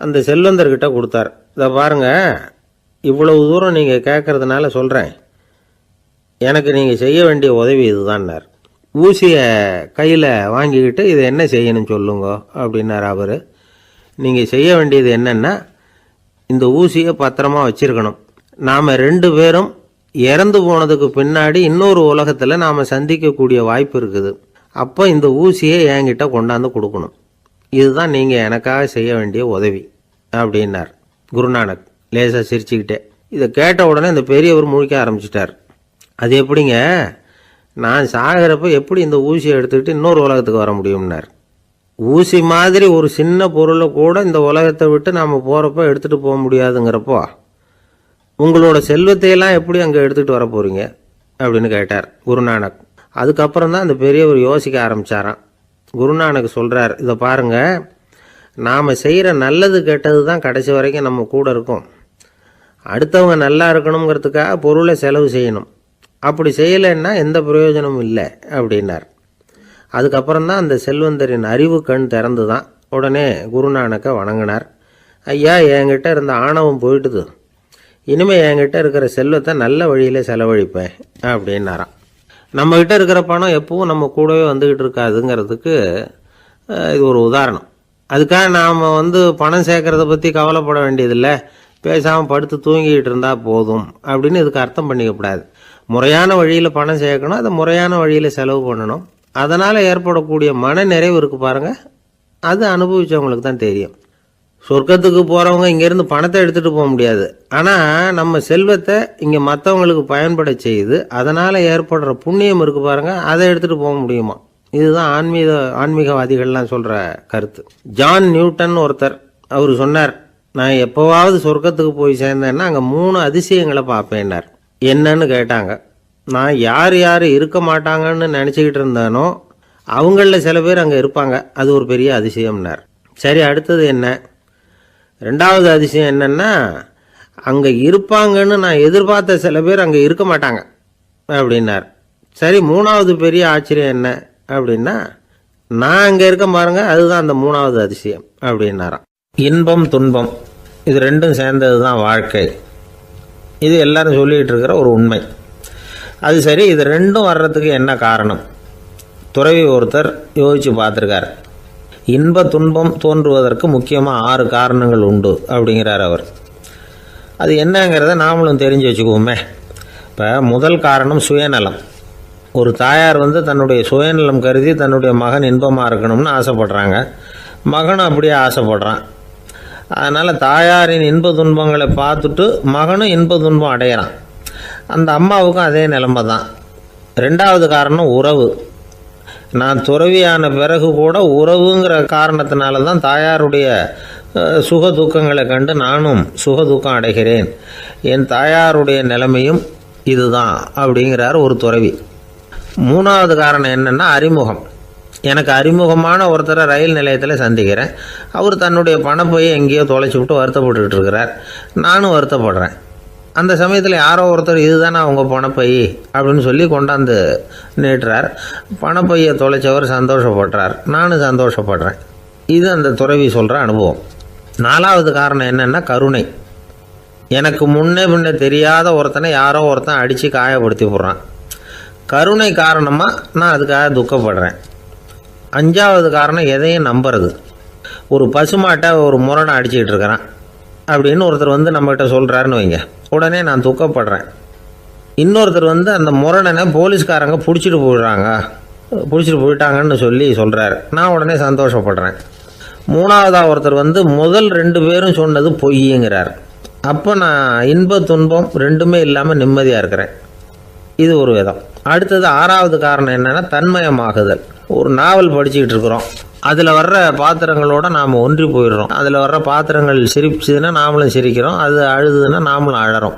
A: அந்த செல்வந்தர்கிட்ட கொடுத்தார். இதை பாருங்கள், இவ்வளவு தூரம் நீங்கள் கேட்கறதுனால சொல்கிறேன், எனக்கு நீங்கள் செய்ய வேண்டிய உதவி இதுதான்னார். ஊசியை கையில் வாங்கிக்கிட்டு இதை என்ன செய்யணும்னு சொல்லுங்க அப்படின்னார் அவர். நீங்கள் செய்ய வேண்டியது என்னென்னா, இந்த ஊசியை பத்திரமா வச்சிருக்கணும். நாம் 2 பேரும் இறந்து போனதுக்கு பின்னாடி இன்னொரு உலகத்தில் நாம் சந்திக்கக்கூடிய வாய்ப்பு இருக்குது. அப்போ இந்த ஊசியை என்கிட்ட கொண்டாந்து கொடுக்கணும். இதுதான் நீங்கள் எனக்காக செய்ய வேண்டிய உதவி அப்படின்னார் குருநானக் லேசாக சிரிச்சுக்கிட்டே. இதை கேட்ட உடனே இந்த பெரியவர் முழிக்க ஆரம்பிச்சிட்டார். அது எப்படிங்க, நான் சாகிறப்ப எப்படி இந்த ஊசியை எடுத்துக்கிட்டு இன்னொரு உலகத்துக்கு வர முடியும்னார். ஊசி மாதிரி ஒரு சின்ன பொருளை கூட இந்த உலகத்தை விட்டு நாம் போகிறப்ப எடுத்துகிட்டு போக முடியாதுங்கிறப்போ உங்களோட செல்வத்தையெல்லாம் எப்படி அங்கே எடுத்துகிட்டு வர போகிறீங்க அப்படின்னு கேட்டார் குருநானக். அதுக்கப்புறம் தான் அந்த பெரியவர் யோசிக்க ஆரம்பித்தாராம். குருநானக் சொல்கிறார், இதை பாருங்கள், நாம் செய்கிற நல்லது கெட்டது தான் கடைசி வரைக்கும் நம்ம கூட இருக்கும். அடுத்தவங்க நல்லா இருக்கணுங்கிறதுக்காக பொருளை செலவு செய்யணும், அப்படி செய்யலைன்னா எந்த பிரயோஜனமும் இல்லை அப்படின்னார். அதுக்கப்புறம் தான் அந்த செல்வந்தரின் அறிவு கண் திறந்து தான். உடனே குருநானக்கை வணங்கினார். ஐயா, என்கிட்ட இருந்த ஆணவம் போயிட்டுது, இனிமேல் என்கிட்ட இருக்கிற செல்வத்தை நல்ல வழியில் செலவழிப்பேன் அப்படின்னாராம். நம்மக்கிட்ட இருக்கிற பணம் எப்பவும் நம்ம கூடவே வந்துக்கிட்டு இருக்காதுங்கிறதுக்கு இது ஒரு உதாரணம். அதுக்காக நாம் பணம் சேர்க்கறத பற்றி கவலைப்பட வேண்டியதில்லை, பேசாமல் படுத்து தூங்கிக்கிட்டு இருந்தால் போதும் அப்படின்னு இதுக்கு அர்த்தம் பண்ணிக்கப்படாது. முறையான வழியில் பணம் சேர்க்கணும், அதை முறையான வழியில் செலவு பண்ணணும். அதனால் ஏற்படக்கூடிய மன நிறைவு இருக்குது பாருங்கள், அது அனுபவித்தவங்களுக்கு தான் தெரியும். சொர்க்கத்துக்கு போகிறவங்க இங்கேருந்து பணத்தை எடுத்துகிட்டு போக முடியாது, ஆனால் நம்ம செல்வத்தை இங்கே மற்றவங்களுக்கு பயன்பட செய்து அதனால் ஏற்படுற புண்ணியம் இருக்குது பாருங்கள், அதை எடுத்துகிட்டு போக முடியுமா. இதுதான் ஆன்மீகவாதிகள்லாம் சொல்கிற கருத்து. ஜான் நியூட்டன் ஒருத்தர், அவர் சொன்னார், நான் எப்போவாவது சொர்க்கத்துக்கு போய் சேர்ந்தேன்னா அங்கே 3 அதிசயங்களை பார்ப்பேன்னார். என்னன்னு கேட்டாங்க. நான் யார் யார் இருக்க மாட்டாங்கன்னு நினச்சிக்கிட்டு இருந்தானோ அவங்களில் சில பேர் அங்கே இருப்பாங்க, அது ஒரு பெரிய அதிசயம்னார். சரி, அடுத்தது என்ன? ரெண்டாவது அதிசயம் என்னென்னா, அங்கே இருப்பாங்கன்னு நான் எதிர்பார்த்த சில பேர் அங்கே இருக்க மாட்டாங்க அப்படின்னார். சரி, மூணாவது பெரிய ஆச்சரியம் என்ன அப்படின்னா, நான் அங்கே இருக்க பாருங்க, அதுதான் அந்த மூணாவது அதிசயம் அப்படின்னாராம். இன்பம் துன்பம் இது ரெண்டும் சேர்ந்தது தான் வாழ்க்கை. இது எல்லாரும் சொல்லிகிட்டு இருக்கிற ஒரு உண்மை. அது சரி, இது ரெண்டும் வர்றதுக்கு என்ன காரணம்? துறவி ஒருத்தர் யோசித்து பார்த்துருக்கார். இன்ப துன்பம் தோன்றுவதற்கு முக்கியமாக 6 காரணங்கள் உண்டு அப்படிங்கிறார் அவர். அது என்னங்கிறத நாமளும் தெரிஞ்சு வச்சுக்குவோமே. இப்போ முதல் காரணம் சுயநலம். ஒரு தாயார் தன்னுடைய சுயநலம் கருதி தன்னுடைய மகன் இன்பமாக இருக்கணும்னு ஆசைப்படுறாங்க. மகனும் அப்படியே ஆசைப்படுறான். அதனால் தாயாரின் இன்ப துன்பங்களை பார்த்துட்டு மகனும் இன்ப துன்பம் அடையிறான். அந்த அம்மாவுக்கும் அதே நிலைமை தான். ரெண்டாவது காரணம் உறவு. நான் துறவியான பிறகு கூட உறவுங்கிற காரணத்தினால தான் தாயாருடைய சுக துக்கங்களை கண்டு நானும் சுக துக்கம் அடைகிறேன். என் தாயாருடைய நிலைமையும் இதுதான் அப்படிங்கிறார் ஒரு துறவி. மூணாவது காரணம் என்னென்னா அறிமுகம். எனக்கு அறிமுகமான ஒருத்தரை ரயில் நிலையத்தில் சந்திக்கிறேன். அவர் தன்னுடைய பணப்பையை எங்கேயோ தொலைச்சி விட்டு வருத்தப்பட்டுக்கிட்டு இருக்கிறார். நானும் வருத்தப்படுறேன். அந்த சமயத்தில் யாரோ ஒருத்தர் இதுதானே அவங்க பணப்பை அப்படின்னு சொல்லி கொண்டாந்து நீட்டுறார். பணப்பையை தொலைச்சவர் சந்தோஷப்படுறார், நானும் சந்தோஷப்படுறேன். இது அந்த துறவி சொல்கிற அனுபவம். நாலாவது காரணம் என்னென்னா கருணை. எனக்கு முன்னே தெரியாத ஒருத்தனை யாரோ ஒருத்தன் அடித்து காயப்படுத்தி போடுறான். கருணை காரணமாக நான் அதுக்காக துக்கப்படுறேன். அஞ்சாவது காரணம் எதையும் நம்புறது. ஒரு பசுமாட்டை ஒரு முரணை அடிச்சுக்கிட்டு இருக்கிறான் அப்படின்னு ஒருத்தர் நம்மகிட்ட சொல்கிறாருன்னு வைங்க, உடனே நான் துக்கப்படுறேன். இன்னொருத்தர் அந்த முரணனை போலீஸ்காரங்க பிடிச்சிட்டு போயிட்டாங்கன்னு சொல்கிறாரு, நான் உடனே சந்தோஷப்படுறேன். மூணாவதாக ஒருத்தர் முதல் 2 பேரும் சொன்னது பொய்யுங்கிறார். அப்போ நான் இன்ப துன்பம் ரெண்டுமே இல்லாமல் நிம்மதியாக இருக்கிறேன். இது ஒரு விதம். அடுத்தது 6வது காரணம் என்னென்னா தன்மயமாகுதல். ஒரு நாவல் படிச்சுக்கிட்டு இருக்கிறோம், அதில் வர்ற பாத்திரங்களோட நாம் ஒன்றி போயிடுறோம். அதில் வர்ற பாத்திரங்கள் சிரிச்சுதுன்னா நாமளும் சிரிக்கிறோம், அது அழுதுன்னா நாமளும் அழறோம்.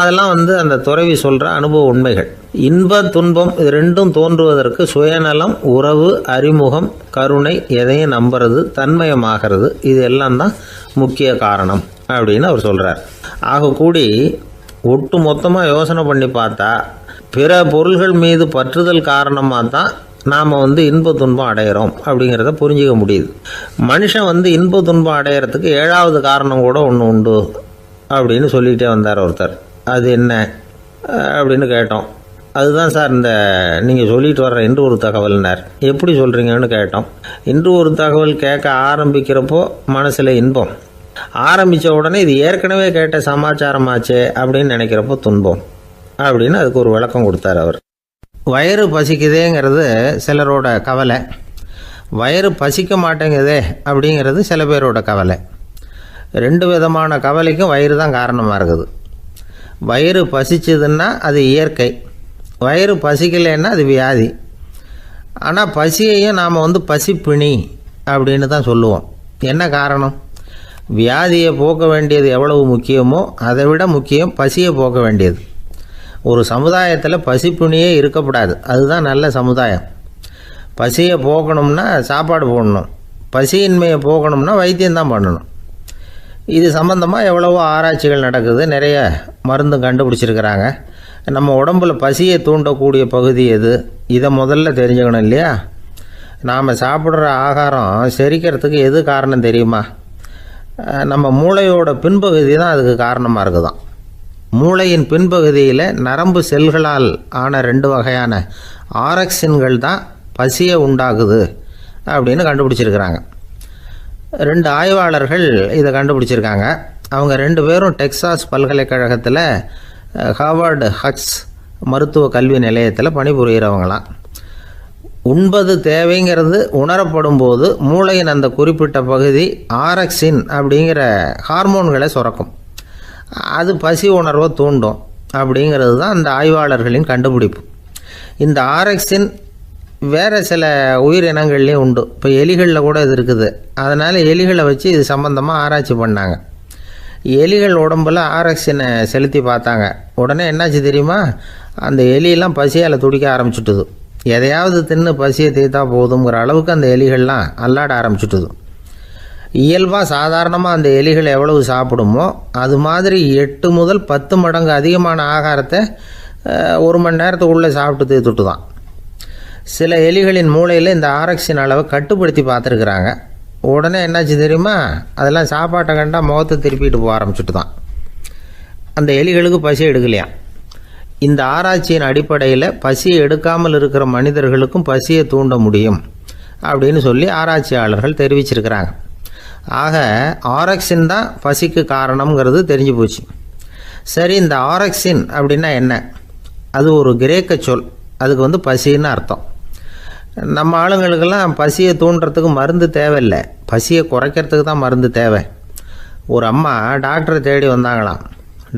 A: அதெல்லாம் அந்த துறவி சொல்கிற அனுபவ உண்மைகள். இன்ப துன்பம் இது ரெண்டும் தோன்றுவதற்கு சுயநலம், உறவு, அறிமுகம், கருணை, எதையும் நம்புறது, தன்மயமாகிறது, இது எல்லாம் தான் முக்கிய காரணம் அப்படின்னு அவர் சொல்கிறார். ஆகக்கூடி ஒட்டு மொத்தமாக யோசனை பண்ணி பார்த்தா பிற பொருள்கள் மீது பற்றுதல் காரணமாக தான் நாம் இன்ப துன்பம் அடையிறோம் அப்படிங்கிறத புரிஞ்சிக்க முடியுது. மனுஷன் இன்ப துன்பம் அடையிறதுக்கு 7வது காரணம் கூட ஒன்று உண்டு அப்படின்னு சொல்லிகிட்டே வந்தார் ஒருத்தர். அது என்ன அப்படின்னு கேட்டோம். அதுதான் சார் இந்த நீங்கள் சொல்லிட்டு வர்ற இன்று ஒரு தகவல்னார். எப்படி சொல்கிறீங்கன்னு கேட்டோம். இன்று ஒரு தகவல் கேட்க ஆரம்பிக்கிறப்போ மனசில் இன்பம், ஆரம்பித்த உடனே இது ஏற்கனவே கேட்ட சமாச்சாரமாச்சே அப்படின்னு நினைக்கிறப்போ துன்பம் அப்படின்னு அதுக்கு ஒரு விளக்கம் கொடுத்தார் அவர். வயிறு பசிக்குதேங்கிறது சிலரோட கவலை, வயிறு பசிக்க மாட்டேங்குதே அப்படிங்கிறது சில பேரோட கவலை. 2 விதமான கவலைக்கும் வயிறு தான் காரணமாக இருக்குது. வயிறு பசிச்சதுன்னா அது இயற்கை, வயிறு பசிக்கலைன்னா அது வியாதி. ஆனால் பசியையும் நாம் பசிப்பிணி அப்படின்னு தான் சொல்லுவோம். என்ன காரணம்? வியாதியை போக்க வேண்டியது எவ்வளவு முக்கியமோ அதை விட முக்கியம் பசியை போக்க வேண்டியது. ஒரு சமுதாயத்தில் பசிப்பிணியே இருக்கக்கூடாது, அதுதான் நல்ல சமுதாயம். பசியை போக்கணும்னா சாப்பாடு போடணும், பசியின்மையை போக்கணும்னா வைத்தியம்தான் பண்ணணும். இது சம்பந்தமாக எவ்வளவோ ஆராய்ச்சிகள் நடக்குது, நிறைய மருந்து கண்டுபிடிச்சிருக்கிறாங்க. நம்ம உடம்பில் பசியை தூண்டக்கூடிய பகுதி எது, இதை முதல்ல தெரிஞ்சுக்கணும் இல்லையா? நாம் சாப்பிட்ற ஆகாரம் செரிக்கிறதுக்கு எது காரணம் தெரியுமா? நம்ம மூளையோட பின்பகுதி தான் அதுக்கு காரணமாக இருக்குதாம். மூளையின் பின்பகுதியில் நரம்பு செல்களால் ஆன 2 வகையான ஆரக்சின்கள் தான் பசியை உண்டாகுது அப்படின்னு கண்டுபிடிச்சிருக்கிறாங்க. 2 ஆய்வாளர்கள் இதை கண்டுபிடிச்சிருக்காங்க. அவங்க 2 பேரும் டெக்சாஸ் பல்கலைக்கழகத்தில் ஹார்வர்டு ஹக்ஸ் மருத்துவ கல்வி நிலையத்தில் பணிபுரிகிறவங்களாம். உண்பது தேவைங்கிறது உணரப்படும் போது மூளையின் அந்த குறிப்பிட்ட பகுதி ஆரக்சின் அப்படிங்கிற ஹார்மோன்களை சுரக்கும். அது பசி உணர்வை தூண்டும் அப்படிங்கிறது தான் அந்த ஆய்வாளர்களின் கண்டுபிடிப்பு. இந்த ஆரக்சின் வேறு சில உயிரினங்கள்லேயும் உண்டு. இப்போ எலிகளில் கூட இது இருக்குது. அதனால் எலிகளை வச்சு இது சம்மந்தமாக ஆராய்ச்சி பண்ணாங்க. எலிகள் உடம்பில் ஆரக்சினை செலுத்தி பார்த்தாங்க. உடனே என்னாச்சு தெரியுமா? அந்த எலியெல்லாம் பசியால் துடிக்க ஆரம்பிச்சுட்டுது. எதையாவது தின்னு பசியை தீர்த்தா போதுங்கிற அளவுக்கு அந்த எலிகள்லாம் அல்லாட ஆரம்பிச்சுட்டுது. இயல்பாக சாதாரணமாக அந்த எலிகள் எவ்வளவு சாப்பிடுமோ அது மாதிரி 8 முதல் 10 மடங்கு அதிகமான ஆகாரத்தை 1 மணி நேரத்துக்குள்ளே சாப்பிட்டு தீர்த்துட்டு தான். சில எலிகளின் மூளையில் இந்த ஆரக்சின் அளவை கட்டுப்படுத்தி பார்த்துருக்குறாங்க. உடனே என்னாச்சு தெரியுமா, அதெல்லாம் சாப்பாட்டை கண்டால் முகத்தை திருப்பிட்டு போக ஆரம்பிச்சுட்டு தான். அந்த எலிகளுக்கு பசி எடுக்கலையாம். இந்த ஆராய்ச்சியின் அடிப்படையில் பசியை எடுக்காமல் இருக்கிற மனிதர்களுக்கும் பசியை தூண்ட முடியும் அப்படின்னு சொல்லி ஆராய்ச்சியாளர்கள் தெரிவிச்சிருக்கிறாங்க. ஆக ஆரக்சின் தான் பசிக்கு காரணம்ங்கிறது தெரிஞ்சு போச்சு. சரி, இந்த ஆரக்சின் அப்படின்னா என்ன? அது ஒரு கிரேக்க சொல். அதுக்கு பசின்னு அர்த்தம். நம்ம ஆளுங்களுக்கெல்லாம் பசியை தூண்டுறதுக்கு மருந்து தேவையில்லை, பசியை குறைக்கிறதுக்கு தான் மருந்து தேவை. ஒரு அம்மா டாக்டரை தேடி வந்தாங்களாம்.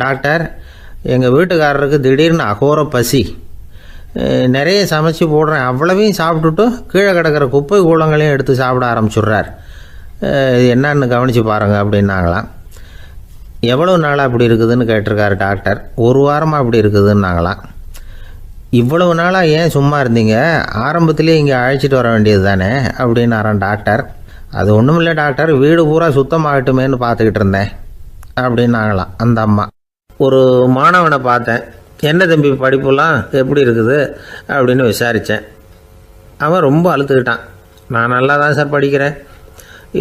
A: டாக்டர், எங்கள் வீட்டுக்காரருக்கு திடீர்னு அகோர பசி, நிறைய சமைச்சு போடுறேன், அவ்வளவையும் சாப்பிட்டுட்டு கீழே கிடக்கிற குப்பை கூலங்களையும் எடுத்து சாப்பிட ஆரம்பிச்சுட்றார், என்னன்னு கவனித்து பாருங்கள் அப்படின்னாங்களாம். எவ்வளோ நாளாக அப்படி இருக்குதுன்னு கேட்டிருக்காரு டாக்டர். 1 வாரமாக அப்படி இருக்குதுன்னாங்களாம். இவ்வளவு நாளாக ஏன் சும்மா இருந்தீங்க, ஆரம்பத்திலே இங்கே அழைச்சிட்டு வர வேண்டியது தானே அப்படின்னாரான் டாக்டர். அது ஒன்றும் இல்லை டாக்டர், வீடு பூரா சுத்தமாகட்டுமேன்னு பார்த்துக்கிட்டு இருந்தேன் அப்படின்னாங்களாம் அந்த அம்மா. ஒரு மாணவனை பார்த்தேன். என்ன தம்பி படிப்புலாம் எப்படி இருக்குது அப்படின்னு விசாரித்தேன். அவன் ரொம்ப அழுத்துக்கிட்டான். நான் நல்லா தான் சார் படிக்கிறேன்,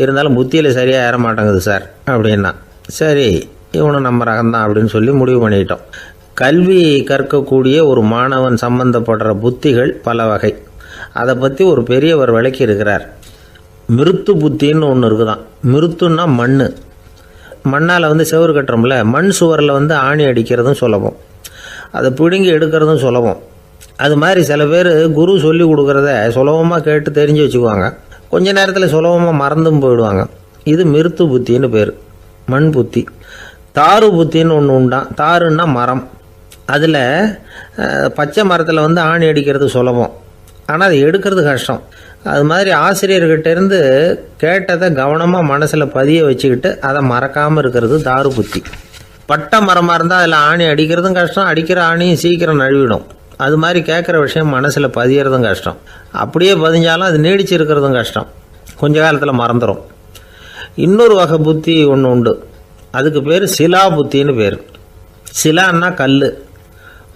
A: இருந்தாலும் புத்தியில் சரியாக ஏற மாட்டேங்குது சார் அப்படின்னா. சரி, இவனும் நம்ம ரகம்தான் அப்படின்னு சொல்லி முடிவு பண்ணிக்கிட்டோம். கல்வி கற்கக்கூடிய ஒரு மாணவன் சம்பந்தப்படுற புத்திகள் பல வகை. அதை பற்றி ஒரு பெரியவர் விளக்கி இருக்கிறார். மிருத்து புத்தின்னு ஒன்று இருக்குதான். மிருத்துன்னா மண்ணால் செவுறு கட்டுறோம்ல, மண் சுவரில் ஆணி அடிக்கிறதும் சுலபம், அதை பிடுங்கி எடுக்கிறதும் சுலபம். அது மாதிரி சில பேர் குரு சொல்லி கொடுக்குறத சுலபமாக கேட்டு தெரிஞ்சு வச்சுக்குவாங்க, கொஞ்ச நேரத்தில் சுலபமாக மறந்தும் போயிடுவாங்க. இது மிருத்து புத்தின்னு பேர், மண் புத்தி. தாரு புத்தின்னு ஒன்று உண்டான். தாருன்னா மரம். அதில் பச்சை மரத்தில் ஆணி அடிக்கிறது சுலபம், ஆனால் அதை எடுக்கிறது கஷ்டம். அது மாதிரி ஆசிரியர்கிட்டேருந்து கேட்டதை கவனமாக மனசில் பதிய வச்சுக்கிட்டு அதை மறக்காமல் இருக்கிறது தாரு புத்தி. பட்டை மரமாக இருந்தால் அதில் ஆணி அடிக்கிறதும் கஷ்டம், அடிக்கிற ஆணியும் சீக்கிரம் நழுவிடும். அது மாதிரி கேட்குற விஷயம் மனசில் பதியறதும் கஷ்டம், அப்படியே பதிஞ்சாலும் அது நீடிச்சு இருக்கிறதும் கஷ்டம், கொஞ்ச காலத்தில் மறந்துடும். இன்னொரு வகை புத்தி ஒன்று உண்டு, அதுக்கு பேர் சிலா புத்தின்னு பேர். சிலான்னா கல்.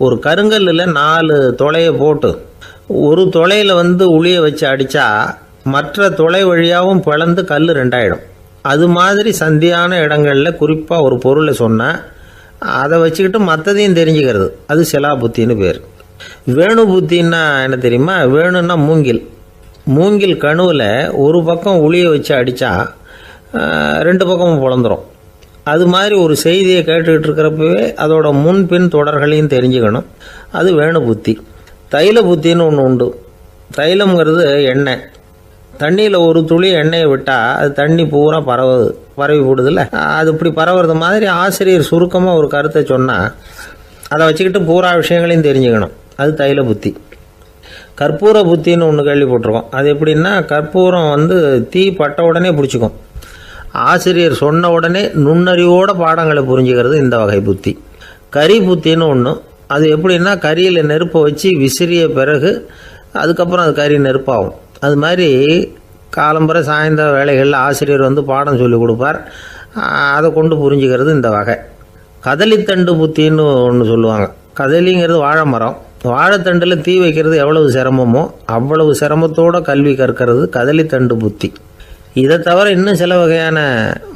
A: ஒரு கருங்கல்லில் 4 துளையை போட்டு ஒரு துளையில் உளியை வச்சு அடித்தா மற்ற துளை வழியாகவும் பிளந்து கல் 2ஆயிடும். அது மாதிரி சந்தியான இடங்களில் குறிப்பாக ஒரு பொருளை சொன்னால் அதை வச்சுக்கிட்டு மற்றதையும் தெரிஞ்சுக்கிறது, அது சிலா புத்தின்னு பேர். வேணு புத்தின்னா என்ன தெரியுமா? வேணுன்னா மூங்கில் கணுவில் ஒரு பக்கம் உளியை வச்சு அடித்தா 2 பக்கமும் பிளந்துடும். அது மாதிரி ஒரு செய்தியை கேட்டுக்கிட்டு இருக்கிறப்பவே அதோட முன்பின் தொடர்களையும் தெரிஞ்சுக்கணும், அது வேணு புத்தி. தைல புத்தின்னு ஒன்று உண்டு. தைலம்ங்கிறது எண்ணெய். தண்ணியில் ஒரு துளி எண்ணெயை விட்டால் அது தண்ணி பூரா பரவி போடுதில்ல, அது இப்படி பரவுறது மாதிரி ஆசிரியர் சுருக்கமாக ஒரு கருத்தை சொன்னால் அதை வச்சுக்கிட்டு பூரா விஷயங்களையும் தெரிஞ்சுக்கணும், அது தைல புத்தி. கற்பூர புத்தின்னு ஒன்று கேள்விப்பட்டிருக்கோம். அது எப்படின்னா, கற்பூரம் தீ பட்ட உடனே பிடிச்சிக்கும். ஆசிரியர் சொன்ன உடனே நுண்ணறிவோட பாடங்களை புரிஞ்சுக்கிறது இந்த வகை புத்தி. கரி புத்தின்னு ஒன்று. அது எப்படின்னா, கரியில் நெருப்பை வச்சு விசிறிய பிறகு அதுக்கப்புறம் அது கறி நெருப்பாகும். அது மாதிரி காலம்பரை சாயந்தர வேலைகளில் ஆசிரியர் பாடம் சொல்லி கொடுப்பார், அதை கொண்டு புரிஞ்சுக்கிறது இந்த வகை. கதலித்தண்டு புத்தின்னு ஒன்று சொல்லுவாங்க. கதலிங்கிறது வாழை மரம். வாழைத்தண்டில் தீ வைக்கிறது எவ்வளவு சிரமமோ அவ்வளவு சிரமத்தோடு கல்வி கற்கிறது கதலித்தண்டு புத்தி. இதை தவிர இன்னும் சில வகையான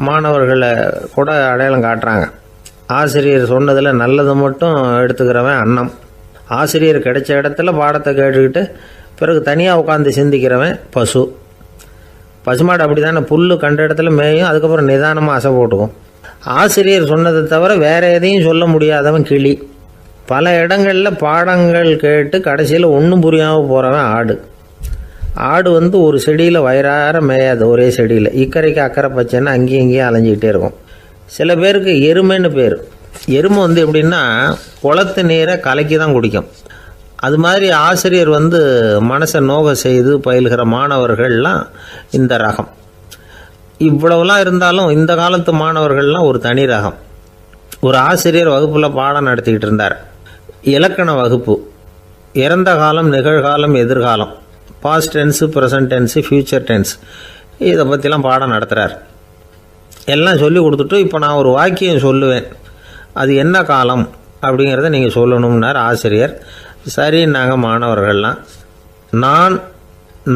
A: மாணவர்களை கூட அடையாளம் காட்டுறாங்க. ஆசிரியர் சொன்னதில் நல்லதை மட்டும் எடுத்துக்கிறவன் அன்னம். ஆசிரியர் கிடைச்ச இடத்துல பாடத்தை கேட்டுக்கிட்டு பிறகு தனியாக உட்காந்து சிந்திக்கிறவன் பசுமாடு அப்படி தானே, புல் கண்ட இடத்துல மேயும், அதுக்கப்புறம் நிதானமாக அசை போட்டுக்கும். ஆசிரியர் சொன்னதை தவிர வேறு எதையும் சொல்ல முடியாதவன் கிளி. பல இடங்களில் பாடங்கள் கேட்டு கடைசியில் ஒன்றும் புரியாமல் போகிறவன் ஆடு ஒரு செடியில் வயிறார மேயாது, ஒரே செடியில் இக்கரைக்கு அக்கறை பச்சைன்னா அங்கேயும் இங்கேயும் அலைஞ்சிக்கிட்டே இருக்கும். சில பேருக்கு எருமைன்னு பேர். எருமை எப்படின்னா குளத்து நீரை கலக்கி தான் குடிக்கும். அது மாதிரி ஆசிரியர் மனசை நோக செய்து பயில்கிற மாணவர்கள்லாம் இந்த ரகம். இவ்வளவுலாம் இருந்தாலும் இந்த காலத்து மாணவர்கள்லாம் ஒரு தனி ரகம். ஒரு ஆசிரியர் வகுப்பில் பாடம் நடத்திக்கிட்டு இருந்தார். இலக்கண வகுப்பு. இறந்த காலம், நிகழ்காலம், எதிர்காலம், past tense, present tense, future tense, இதை பற்றிலாம் பாடம் நடத்துகிறார். எல்லாம் சொல்லி கொடுத்துட்டு இப்போ நான் ஒரு வாக்கியம் சொல்லுவேன், அது என்ன காலம் அப்படிங்கிறத நீங்கள் சொல்லணும்னார் ஆசிரியர். சரின்னாங்க மாணவர்கள்லாம். நான்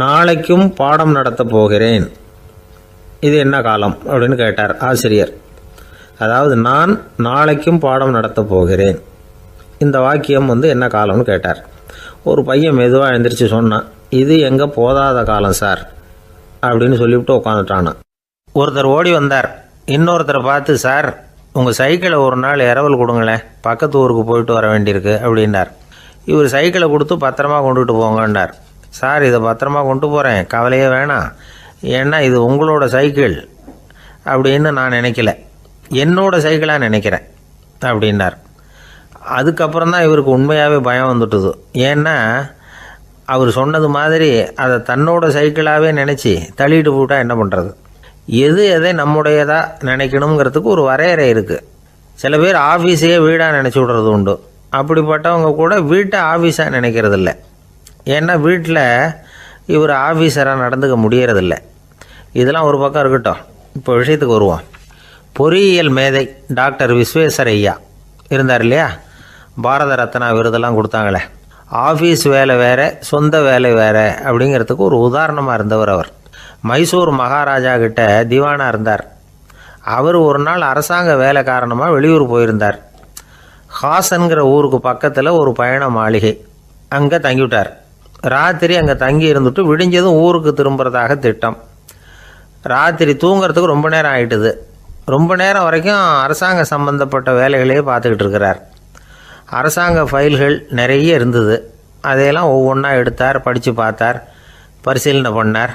A: நாளைக்கும் பாடம் நடத்தப் போகிறேன், இது என்ன காலம் அப்படின்னு கேட்டார் ஆசிரியர். அதாவது நான் நாளைக்கும் பாடம் நடத்தப் போகிறேன், இந்த வாக்கியம் என்ன காலம்னு கேட்டார். ஒரு பையன் மெதுவாக எழுந்திரிச்சு சொன்னான், இது எங்கே போதாத காலம் சார் அப்படின்னு சொல்லிவிட்டு உட்காந்துட்டானா. ஒருத்தர் ஓடி வந்தார், இன்னொருத்தரை பார்த்து, சார் உங்கள் சைக்கிளை ஒரு நாள் இரவல் கொடுங்களேன், பக்கத்து ஊருக்கு போயிட்டு வர வேண்டியிருக்கு அப்படின்னார். இவர் சைக்கிளை கொடுத்து பத்திரமா கொண்டுட்டு போங்கன்னார். சார் இதை பத்திரமா கொண்டு போகிறேன், கவலையே வேணாம், ஏன்னா இது உங்களோட சைக்கிள் அப்படின்னு நான் நினைக்கல, என்னோட சைக்கிளாக நினைக்கிறேன் அப்படின்னார். அதுக்கப்புறம் தான் இவருக்கு உண்மையாகவே பயம் வந்துட்டுது. ஏன்னா அவர் சொன்னது மாதிரி அதை தன்னோட சைக்கிளாகவே நினச்சி தள்ளிட்டு போட்டால் என்ன பண்ணுறது? எது எதை நம்முடையதாக நினைக்கணுங்கிறதுக்கு ஒரு வரையறை இருக்குது. சில பேர் ஆஃபீஸையே வீடாக நினச்சி விடுறது உண்டு. அப்படிப்பட்டவங்க கூட வீட்டை ஆஃபீஸாக நினைக்கிறதில்ல. ஏன்னா வீட்டில் இவர் ஆஃபீஸராக நடந்துக்க முடியறதில்ல. இதெல்லாம் ஒரு பக்கம் இருக்கட்டும், இப்போ விஷயத்துக்கு வருவோம். பொறியியல் மேதை டாக்டர் விஸ்வேஸ்வரய்யா இருந்தார் இல்லையா, பாரத ரத்னா விருதெல்லாம் கொடுத்தாங்களே. ஆஃபீஸ் வேலை வேறு, சொந்த வேலை வேறு அப்படிங்கிறதுக்கு ஒரு உதாரணமாக இருந்தவர் அவர். மைசூர் மகாராஜா கிட்ட திவானாக இருந்தார். அவர் ஒரு நாள் அரசாங்க வேலை காரணமாக வெளியூர் போயிருந்தார். ஹாசன்கிற ஊருக்கு பக்கத்தில் ஒரு பயண மாளிகை, அங்கே தங்கிவிட்டார். ராத்திரி அங்கே தங்கி இருந்துட்டு விடிஞ்சதும் ஊருக்கு திரும்புறதாக திட்டம். ராத்திரி தூங்கிறதுக்கு ரொம்ப நேரம் ஆகிட்டுது. ரொம்ப நேரம் வரைக்கும் அரசாங்க சம்பந்தப்பட்ட வேலைகளையே பார்த்துக்கிட்டு இருக்கிறார். அரசாங்க ஃபைல்கள் நிறைய இருந்தது. அதையெல்லாம் ஒவ்வொன்றா எடுத்தார், படித்து பார்த்தார், பரிசீலனை பண்ணார்.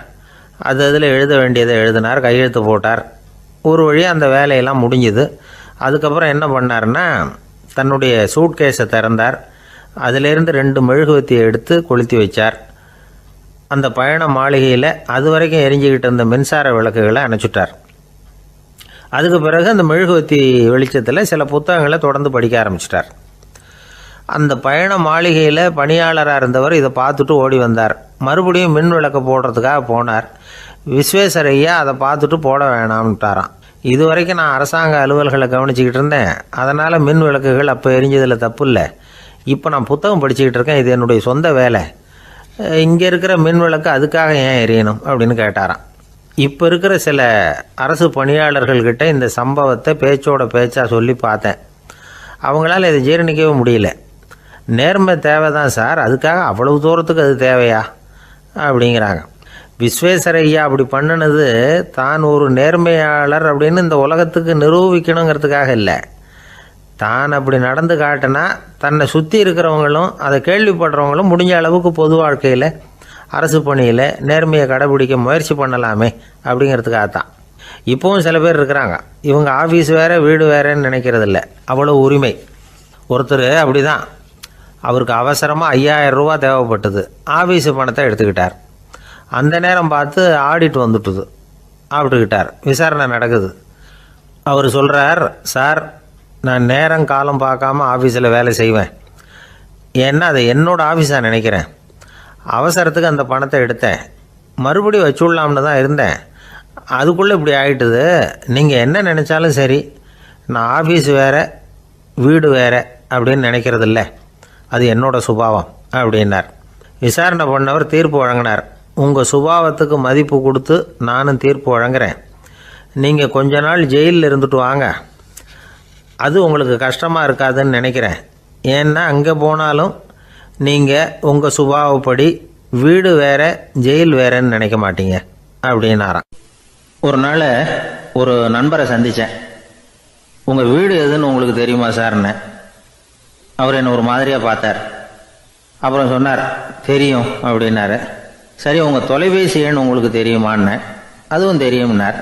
A: அதில் எழுத வேண்டியதை எழுதினார், கையெழுத்து போட்டார். ஒரு வழியாக அந்த வேலையெல்லாம் முடிஞ்சுது. அதுக்கப்புறம் என்ன பண்ணார்னா, தன்னுடைய சூட்கேஸை திறந்தார். அதிலேருந்து 2 மெழுகுவத்தியை எடுத்து கொளுத்தி வச்சார். அந்த பயண மாளிகையில் அது வரைக்கும் எரிஞ்சிக்கிட்டு இருந்த மின்சார விளக்குகளை அணைச்சிட்டார். அதுக்கு பிறகு அந்த மெழுகுவத்தி வெளிச்சத்தில் சில புத்தகங்களை தொடர்ந்து படிக்க ஆரம்பிச்சிட்டார். அந்த பயண மாளிகையில் பணியாளராக இருந்தவர் இதை பார்த்துட்டு ஓடி வந்தார். மறுபடியும் மின் விளக்கு போடுறதுக்காக போனார். விஸ்வேஸ்வரய்யா அதை பார்த்துட்டு போட வேணாம்ட்டாராம். இது வரைக்கும் நான் அரசாங்க அலுவல்களை கவனிச்சிக்கிட்டு இருந்தேன், அதனால் மின் விளக்குகள் அப்போ எரிஞ்சதில் தப்பு இல்லை. இப்போ நான் புத்தகம் படிச்சுக்கிட்டு இருக்கேன், இது என்னுடைய சொந்த வேலை, இங்கே இருக்கிற மின் விளக்கு அதுக்காக ஏன் எரியணும் அப்படின்னு கேட்டாராம். இப்போ இருக்கிற சில அரசு பணியாளர்கள்கிட்ட இந்த சம்பவத்தை பேச்சோட பேச்சாக சொல்லி பார்த்தேன். அவங்களால இதை ஜீரணிக்கவே முடியல. நேர்மை தேவை தான் சார், அதுக்காக அவ்வளவு தூரத்துக்கு அது தேவையா அப்படிங்கிறாங்க. விஸ்வேஸ்வரய்யா அப்படி பண்ணினது தான் ஒரு நேர்மையாளர் அப்படின்னு இந்த உலகத்துக்கு நிரூபிக்கணுங்கிறதுக்காக இல்லை. தான் அப்படி நடந்து காட்டினா தன்னை சுற்றி இருக்கிறவங்களும் அதை கேள்விப்படுறவங்களும் முடிஞ்ச அளவுக்கு பொது வாழ்க்கையில் அரசு பணியில் நேர்மையை கடைபிடிக்க முயற்சி பண்ணலாமே அப்படிங்கிறதுக்காகத்தான். இப்போவும் சில பேர் இருக்கிறாங்க, இவங்க ஆஃபீஸ் வேறு வீடு வேறேன்னு நினைக்கிறதில்ல, அவ்வளோ உரிமை. ஒருத்தர் அப்படி தான், அவருக்கு அவசரமாக 5000 ரூபா தேவைப்பட்டது. ஆஃபீஸு பணத்தை எடுத்துக்கிட்டார். அந்த நேரம் பார்த்து ஆடிட் வந்துட்டுது, ஆப்பிட்டுக்கிட்டார். விசாரணை நடக்குது. அவர் சொல்கிறார், சார் நான் நேரம் காலம் பார்க்காம ஆஃபீஸில் வேலை செய்வேன், ஏன்னா அதை என்னோடய ஆஃபீஸாக நினைக்கிறேன். அவசரத்துக்கு அந்த பணத்தை எடுத்தேன், மறுபடியும் வச்சுடலாம்னு தான் இருந்தேன், அதுக்குள்ளே இப்படி ஆகிட்டுது. நீங்கள் என்ன நினச்சாலும் சரி, நான் ஆஃபீஸ் வேறு வீடு வேறு அப்படின்னு நினைக்கிறதில்ல, அது என்னோடய சுபாவம் அப்படின்னார். விசாரணை பண்ணவர் தீர்ப்பு வழங்கினார். உங்கள் சுபாவத்துக்கு மதிப்பு கொடுத்து நானும் தீர்ப்பு வழங்குறேன். நீங்கள் கொஞ்ச நாள் ஜெயிலில் இருந்துட்டு வாங்க, அது உங்களுக்கு கஷ்டமாக இருக்காதுன்னு நினைக்கிறேன். ஏன்னா அங்கே போனாலும் நீங்கள் உங்கள் சுபாவப்படி வீடு வேற ஜெயில் வேறன்னு நினைக்க மாட்டீங்க அப்படின்னாராம். ஒரு நாள் ஒரு நண்பரை சந்தித்தேன். உங்கள் வீடு எதுன்னு உங்களுக்கு தெரியுமா சார்ன்னு. அவர் என்னை ஒரு மாதிரியாக பார்த்தார். அப்புறம் சொன்னார், தெரியும் அப்படின்னாரு. சரி, உங்கள் தொலைபேசி எண் உங்களுக்கு தெரியுமான்னு. அதுவும் தெரியும்னார்.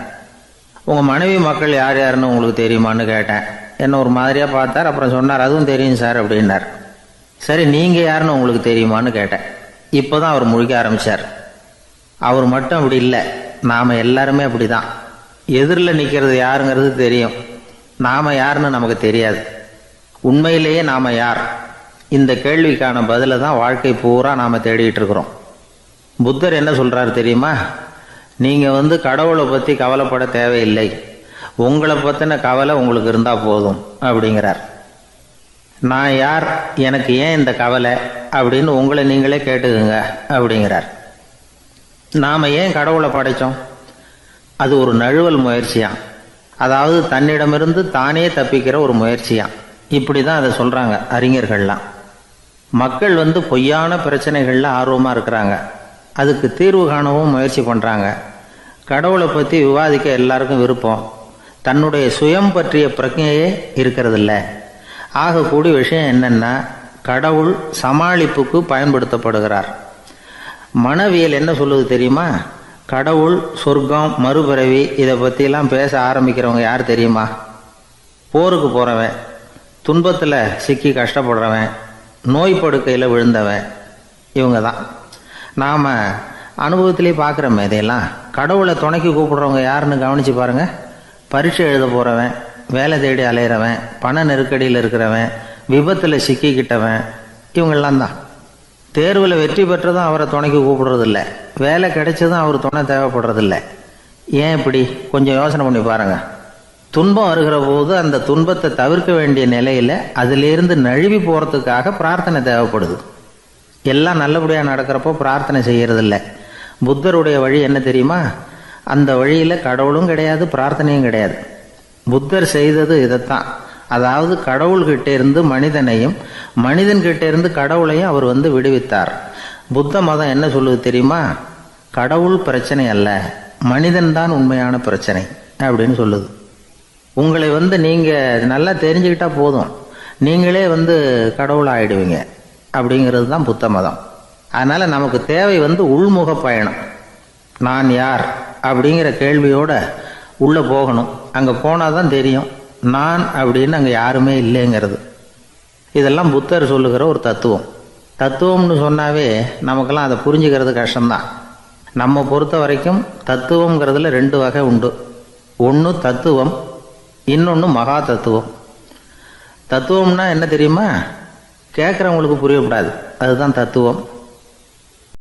A: உங்கள் மனைவி மக்கள் யார் யாருன்னு உங்களுக்கு தெரியுமான்னு கேட்டேன். என்னை ஒரு மாதிரியாக பார்த்தார். அப்புறம் சொன்னார், அதுவும் தெரியும் சார் அப்படின்னார். சரி, நீங்கள் யாருன்னு உங்களுக்கு தெரியுமான்னு கேட்டேன். இப்போ தான் அவர் முழிக்க ஆரம்பித்தார். அவர் மட்டும் அப்படி இல்லை, நாம் எல்லாருமே அப்படி தான். எதிரில் நிற்கிறது யாருங்கிறது தெரியும், நாம் யாருன்னு நமக்கு தெரியாது. உண்மையிலேயே நாம் யார்? இந்த கேள்விக்கான பதிலை தான் வாழ்க்கை பூரா நாம் தேடிட்டு இருக்கிறோம். புத்தர் என்ன சொல்கிறார் தெரியுமா? நீங்கள் கடவுளை பற்றி கவலைப்பட தேவையில்லை, உங்களை பற்றின கவலை உங்களுக்கு இருந்தால் போதும் அப்படிங்கிறார். நான் யார், எனக்கு ஏன் இந்த கவலை அப்படின்னு உங்களை நீங்களே கேட்டுக்குங்க அப்படிங்கிறார். நாம் ஏன் கடவுளை படைத்தோம்? அது ஒரு நழுவல் முயற்சியாம். அதாவது தன்னிடமிருந்து தானே தப்பிக்கிற ஒரு முயற்சியாம். இப்படி தான் அதை சொல்கிறாங்க அறிஞர்கள்லாம். மக்கள் பொய்யான பிரச்சனைகளில் ஆர்வமாக இருக்கிறாங்க. அதுக்கு தீர்வு காணவும் முயற்சி பண்ணுறாங்க. கடவுளை பற்றி விவாதிக்க எல்லாருக்கும் விருப்பம். தன்னுடைய சுயம் பற்றிய பிரஜையே இருக்கிறதில்ல. ஆகக்கூடிய விஷயம் என்னென்னா, கடவுள் சமாளிப்புக்கு பயன்படுத்தப்படுகிறார். மனவியல் என்ன சொல்லுது தெரியுமா? கடவுள், சொர்க்கம், மறுபிறவி இதை பற்றிலாம் பேச ஆரம்பிக்கிறவங்க யார் தெரியுமா? போருக்கு போகிறவன், துன்பத்தில் சிக்கி கஷ்டப்படுறவன், நோய் படுக்கையில் விழுந்தவன், இவங்க தான். நாம் அனுபவத்திலே பார்க்குறோமே இதையெல்லாம். கடவுளை துணைக்கு கூப்பிடுறவங்க யாருன்னு கவனித்து பாருங்கள். பரீட்சை எழுத போகிறவன், வேலை தேடி அலையிறவன், பண நெருக்கடியில் இருக்கிறவன், விபத்தில் சிக்கிக்கிட்டவன், இவங்கெல்லாம் தான். தேர்வில் வெற்றி பெற்றதும் அவரை துணைக்கு கூப்பிடுறதில்ல, வேலை கிடைச்சதும் அவர் துணை தேவைப்படுறதில்ல. ஏன் இப்படி? கொஞ்சம் யோசனை பண்ணி பாருங்கள். துன்பம் வருகிற போது அந்த துன்பத்தை தவிர்க்க வேண்டிய நிலையில் அதிலிருந்து நழுவி போகிறதுக்காக பிரார்த்தனை தேவைப்படுது. எல்லாம் நல்லபடியாக நடக்கிறப்போ பிரார்த்தனை செய்கிறதில்ல. புத்தருடைய வழி என்ன தெரியுமா? அந்த வழியில் கடவுளும் கிடையாது, பிரார்த்தனையும் கிடையாது. புத்தர் செய்தது இதைத்தான். அதாவது கடவுள்கிட்ட இருந்து மனிதனையும், மனிதன்கிட்ட இருந்து கடவுளையும் அவர் விடுவித்தார். புத்த மதம் என்ன சொல்லுது தெரியுமா? கடவுள் பிரச்சனை அல்ல, மனிதன்தான் உண்மையான பிரச்சனை அப்படின்னு சொல்லுது. உங்களை நீங்கள் நல்லா தெரிஞ்சுக்கிட்டா போதும், நீங்களே கடவுள் ஆகிடுவீங்க அப்படிங்கிறது தான் புத்த மதம். அதனால் நமக்கு தேவை உள்முக பயணம். நான் யார் அப்படிங்கிற கேள்வியோட உள்ளே போகணும். அங்கே போனால் தான் தெரியும் நான் அப்படின்னு அங்கே யாருமே இல்லைங்கிறது. இதெல்லாம் புத்தர் சொல்லுகிற ஒரு தத்துவம். தத்துவம்னு சொன்னாவே நமக்கெல்லாம் அதை புரிஞ்சுக்கிறது கஷ்டம்தான். நம்ம பொறுத்த வரைக்கும் தத்துவங்கிறதுல 2 வகை உண்டு. ஒன்று தத்துவம், இன்னொன்று மகா தத்துவம். தத்துவம்னா என்ன தெரியுமா? கேட்குறவங்களுக்கு புரியக்கூடாது, அதுதான் தத்துவம்.